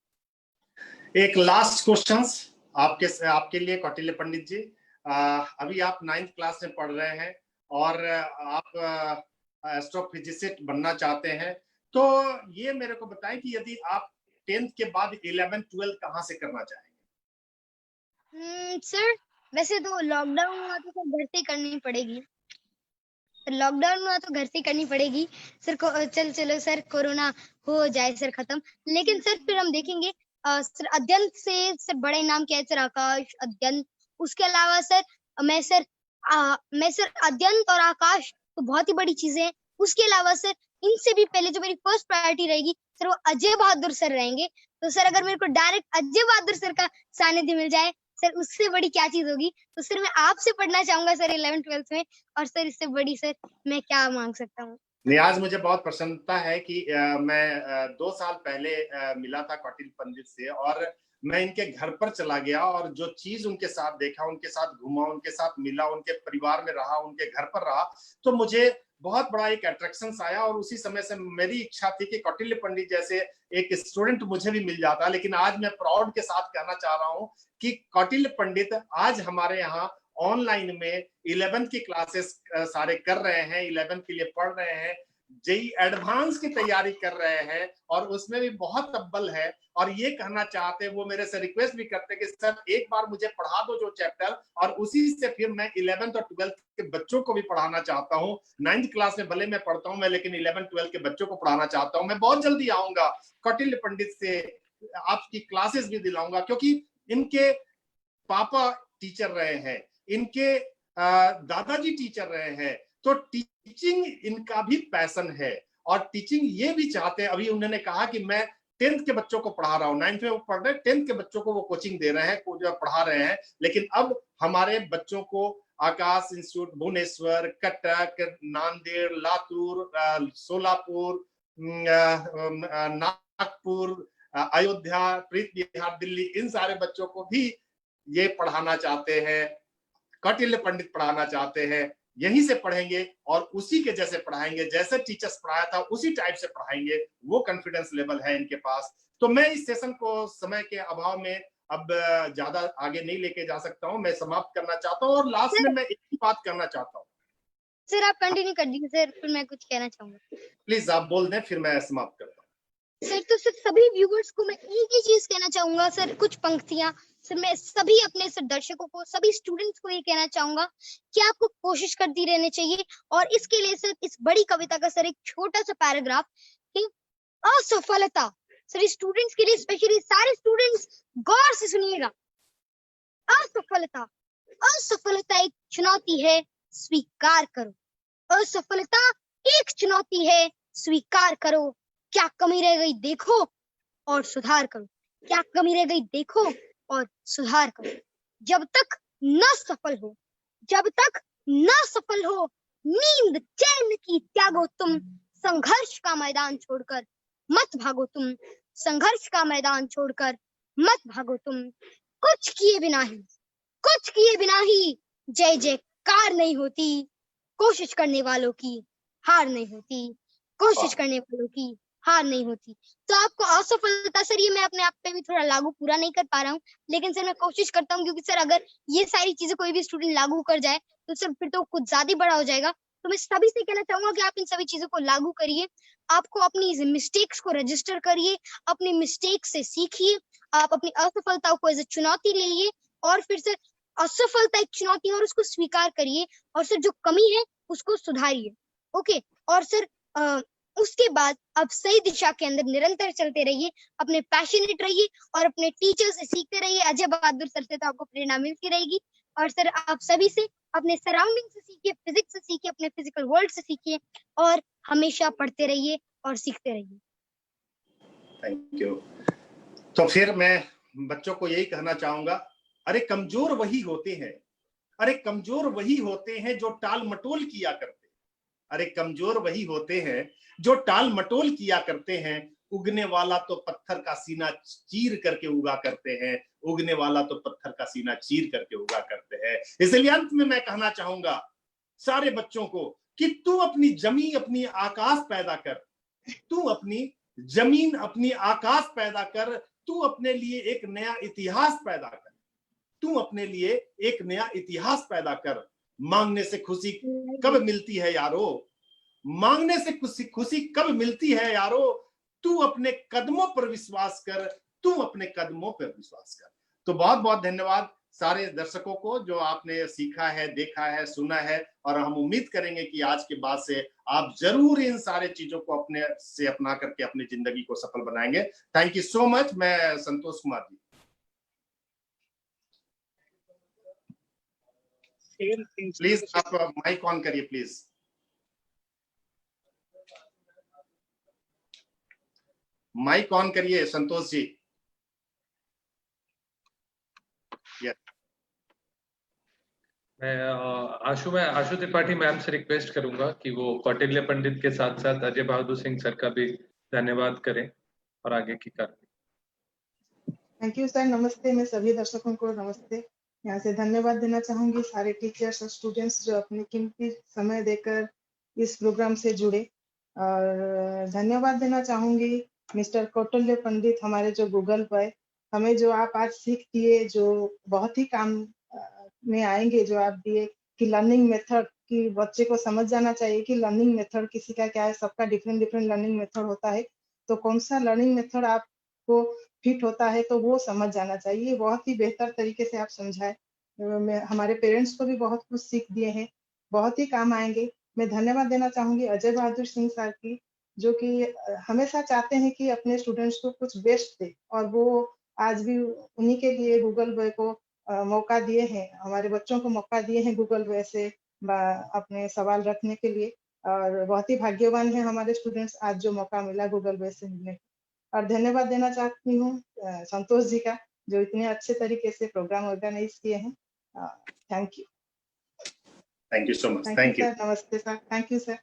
एक लास्ट क्वेश्चंस आपके लिए कौटिल्य पंडित जी, अभी आप 9th क्लास में पढ़ रहे हैं और आप एस्ट्रोफिजिसिस्ट बनना चाहते हैं, तो ये मेरे को बताएं कि यदि आप 10th के बाद 11th 12th कहाँ से करना चाहेंगे? सर वैसे तो लॉकडाउन हुआ तो सर घर से करनी पड़ेगी, लॉकडाउन हुआ तो घर से करनी पड़ेगी सर। चलो सर कोरोना हो जाए सर खत्म, लेकिन सर फिर हम देखेंगे सर अध्ययन से सर बड़े नाम क्या है सर, आकाश अध्ययन। उसके अलावा सर मैं सर अध्ययन और आकाश तो बहुत ही बड़ी चीजें हैं। उसके अलावा सर इनसे भी पहले जो मेरी फर्स्ट प्रायोरिटी रहेगी सर वो अजय बहादुर सर रहेंगे। तो सर अगर मेरे को डायरेक्ट अजय बहादुर सर का सानिध्य मिल जाए सर उससे बड़ी क्या चीज होगी। तो सर मैं आपसे पढ़ना चाहूंगा सर 11th-12th में, और सर इससे बड़ी सर मैं क्या मांग सकता हूँ। नहीं, आज मुझे बहुत प्रसन्नता है कि मैं 2 साल पहले मिला था कौटिल्य पंडित से, और मैं इनके घर पर चला गया और जो चीज उनके साथ देखा, उनके साथ घूमा, उनके साथ मिला, उनके परिवार में रहा, उनके घर पर रहा, तो मुझे बहुत बड़ा एक अट्रैक्शन आया। और उसी समय से मेरी इच्छा थी कि कौटिल्य पंडित जैसे एक स्टूडेंट मुझे भी मिल जाता। लेकिन आज मैं प्राउड के साथ कहना चाह रहा हूं कि कौटिल्य पंडित आज हमारे यहाँ ऑनलाइन में 11th की क्लासेस सारे कर रहे हैं, 11th के लिए पढ़ रहे हैं, जेई एडवांस की तैयारी कर रहे हैं और उसमें भी बहुत अव्वल है। और ये कहना चाहते हैं, वो मेरे से रिक्वेस्ट भी करते हैं कि सर एक बार मुझे पढ़ा दो जो चैप्टर, और उसी से फिर मैं 11th और 12th के बच्चों को भी पढ़ाना चाहता हूँ। 9th क्लास में भले मैं पढ़ता हूँ मैं, लेकिन 11th-12th के बच्चों को पढ़ाना चाहता हूँ। मैं बहुत जल्दी आऊंगा, कौटिल्य पंडित से आपकी क्लासेस भी दिलाऊंगा, क्योंकि इनके पापा टीचर रहे हैं, इनके दादाजी टीचर रहे हैं, तो टीचिंग इनका भी पैशन है। और टीचिंग ये भी चाहते हैं, अभी उन्होंने कहा कि मैं 10th के बच्चों को पढ़ा रहा हूँ, 9th में वो पढ़ रहे हैं, 10th के बच्चों को वो कोचिंग दे रहे हैं, पढ़ा रहे हैं। लेकिन अब हमारे बच्चों को आकाश इंस्टीट्यूट भुवनेश्वर, कटक, नांदेड़, लातूर, सोलापुर, नागपुर, अयोध्या, प्रीत बिहार, दिल्ली, इन सारे बच्चों को भी ये पढ़ाना चाहते हैं, कौटिल्य पंडित पढ़ाना चाहते हैं। यहीं से पढ़ेंगे और उसी के जैसे पढ़ाएंगे, जैसे टीचर्स पढ़ाया था उसी टाइप से पढ़ाएंगे, वो कॉन्फिडेंस लेवल है इनके पास। तो मैं इस सेशन को समय के अभाव में अब ज्यादा आगे नहीं लेके जा सकता हूं, मैं समाप्त करना चाहता हूं। और लास्ट में मैं एक ही बात करना चाहता हूं। सर आप कंटिन्यू कर दीजिए सर, फिर मैं कुछ कहना चाहूंगा। प्लीज आप बोल दें, फिर मैं समाप्त करता हूँ। सर तो सर सभी व्यूवर्स को मैं एक ही चीज कहना चाहूंगा सर, कुछ पंक्तियां सर मैं सभी अपने सर दर्शकों को, सभी स्टूडेंट्स को ये कहना चाहूंगा कि आपको कोशिश करती रहनी चाहिए। और इसके लिए सर इस बड़ी कविता का सर एक छोटा सा पैराग्राफ कि असफलता, सर स्टूडेंट्स के लिए स्पेशली, सारे स्टूडेंट्स गौर से सुनिएगा। असफलता, असफलता एक चुनौती है, स्वीकार करो। असफलता एक चुनौती है, स्वीकार करो। क्या कमी रह गई देखो और सुधार करो, क्या कमी रह गई देखो और सुधार करो। जब तक न सफल हो, जब तक न सफल हो, नींद चैन की त्यागो तुम, संघर्ष का मैदान छोड़कर मत भागो तुम, संघर्ष का मैदान छोड़कर मत भागो तुम। कुछ किए बिना ही, कुछ किए बिना ही जय जयकार नहीं होती, कोशिश करने वालों की हार नहीं होती, कोशिश करने वालों की हार नहीं होती। तो आपको असफलता सर, ये मैं अपने आप पे भी थोड़ा लागू पूरा नहीं कर पा रहा हूँ, लेकिन सर मैं कोशिश करता हूँ, क्योंकि सर अगर ये सारी चीजें कोई भी स्टूडेंट लागू कर जाए तो सर फिर तो कुछ ज्यादा ही बड़ा हो जाएगा। तो मैं सभी से कहना चाहूंगा कि आप इन सभी चीजों को लागू करिए, आपको अपनी मिस्टेक्स को रजिस्टर करिए, अपनी मिस्टेक से सीखिए, आप अपनी असफलताओं को एज ए चुनौती लीजिए, और फिर सर असफलता एक चुनौती और उसको स्वीकार करिए, और सर जो कमी है उसको सुधारिए। ओके, और सर उसके बाद आप सही दिशा के अंदर निरंतर चलते रहिए, अपने पैशनेट रहिए और अपने टीचर से सीखते रहिए। अजय बहादुर सर से तो आपको प्रेरणा मिलती रहेगी, और सर आप सभी से, अपने सराउंडिंग से सीखिए, फिजिक्स से सीखिए, अपने फिजिकल वर्ल्ड से सीखिए, और हमेशा पढ़ते रहिए और सीखते रहिए। Thank you. तो फिर मैं बच्चों को यही कहना चाहूंगा, अरे कमजोर वही होते हैं, अरे कमजोर वही होते हैं जो टाल मटोल किया करते, अरे कमजोर वही होते हैं जो टाल मटोल किया करते हैं। उगने वाला तो पत्थर का सीना चीर करके उगा करते हैं, उगने वाला तो पत्थर का सीना चीर करके उगा करते हैं। इसलिए अंत में मैं कहना चाहूंगा सारे बच्चों को कि तू अपनी जमीन अपनी आकाश पैदा कर, तू अपनी जमीन अपनी आकाश पैदा कर, तू अपने लिए एक नया इतिहास पैदा कर, तू अपने लिए एक नया इतिहास पैदा कर। मांगने से खुशी कब मिलती है यारो, मांगने से खुशी कब मिलती है यारो, तू अपने कदमों पर विश्वास कर, तू अपने कदमों पर विश्वास कर। तो बहुत बहुत धन्यवाद सारे दर्शकों को, जो आपने सीखा है, देखा है, सुना है, और हम उम्मीद करेंगे कि आज के बाद से आप जरूर इन सारे चीजों को अपने से अपना करके अपनी जिंदगी को सफल बनाएंगे। Thank you so much. मैं संतोष कुमार जी। प्लीज आप माइक ऑन करिए प्लीज। माइक ऑन करिए संतोष जी। मैं आशु त्रिपाठी मैम से रिक्वेस्ट करूंगा कि वो कौटिल्य पंडित के साथ साथ अजय बहादुर सिंह सर का भी धन्यवाद करें और आगे की कार्रवाई। Thank you sir. नमस्ते। मैं सभी दर्शकों को नमस्ते। यहाँ से धन्यवाद देना चाहूंगी सारे टीचर्स और स्टूडेंट्स जो अपने कीमती समय देकर इस प्रोग्राम से जुड़े, और धन्यवाद देना चाहूंगी मिस्टर कौटिल्य पंडित, हमारे जो गूगल पर हमें जो आप आज सीख दिए, जो बहुत ही काम में आएंगे, जो आप दिए कि लर्निंग मेथड की बच्चे को समझ जाना चाहिए कि लर्निंग मेथड किसी का क्या है, सबका डिफरेंट लर्निंग मेथड होता है, तो कौन सा लर्निंग मेथड आपको फिट होता है तो वो समझ जाना चाहिए। बहुत ही बेहतर तरीके से आप समझाए। हमारे पेरेंट्स को भी बहुत कुछ सीख दिए हैं, बहुत ही काम आएंगे। मैं धन्यवाद देना चाहूंगी अजय बहादुर सिंह सर की, जो कि हमेशा चाहते हैं कि अपने स्टूडेंट्स को कुछ बेस्ट दे, और वो आज भी उन्हीं के लिए गूगल वे को मौका दिए हैं, हमारे बच्चों को मौका दिए हैं गूगल वे से अपने सवाल रखने के लिए, और बहुत ही भाग्यवान है हमारे स्टूडेंट्स आज जो मौका मिला गूगल वे से मिलने। और धन्यवाद देना चाहती हूँ संतोष जी का, जो इतने अच्छे तरीके से प्रोग्राम ऑर्गेनाइज किए हैं। Thank you. Thank you so much. Thank you sir. नमस्ते सर। Thank you sir.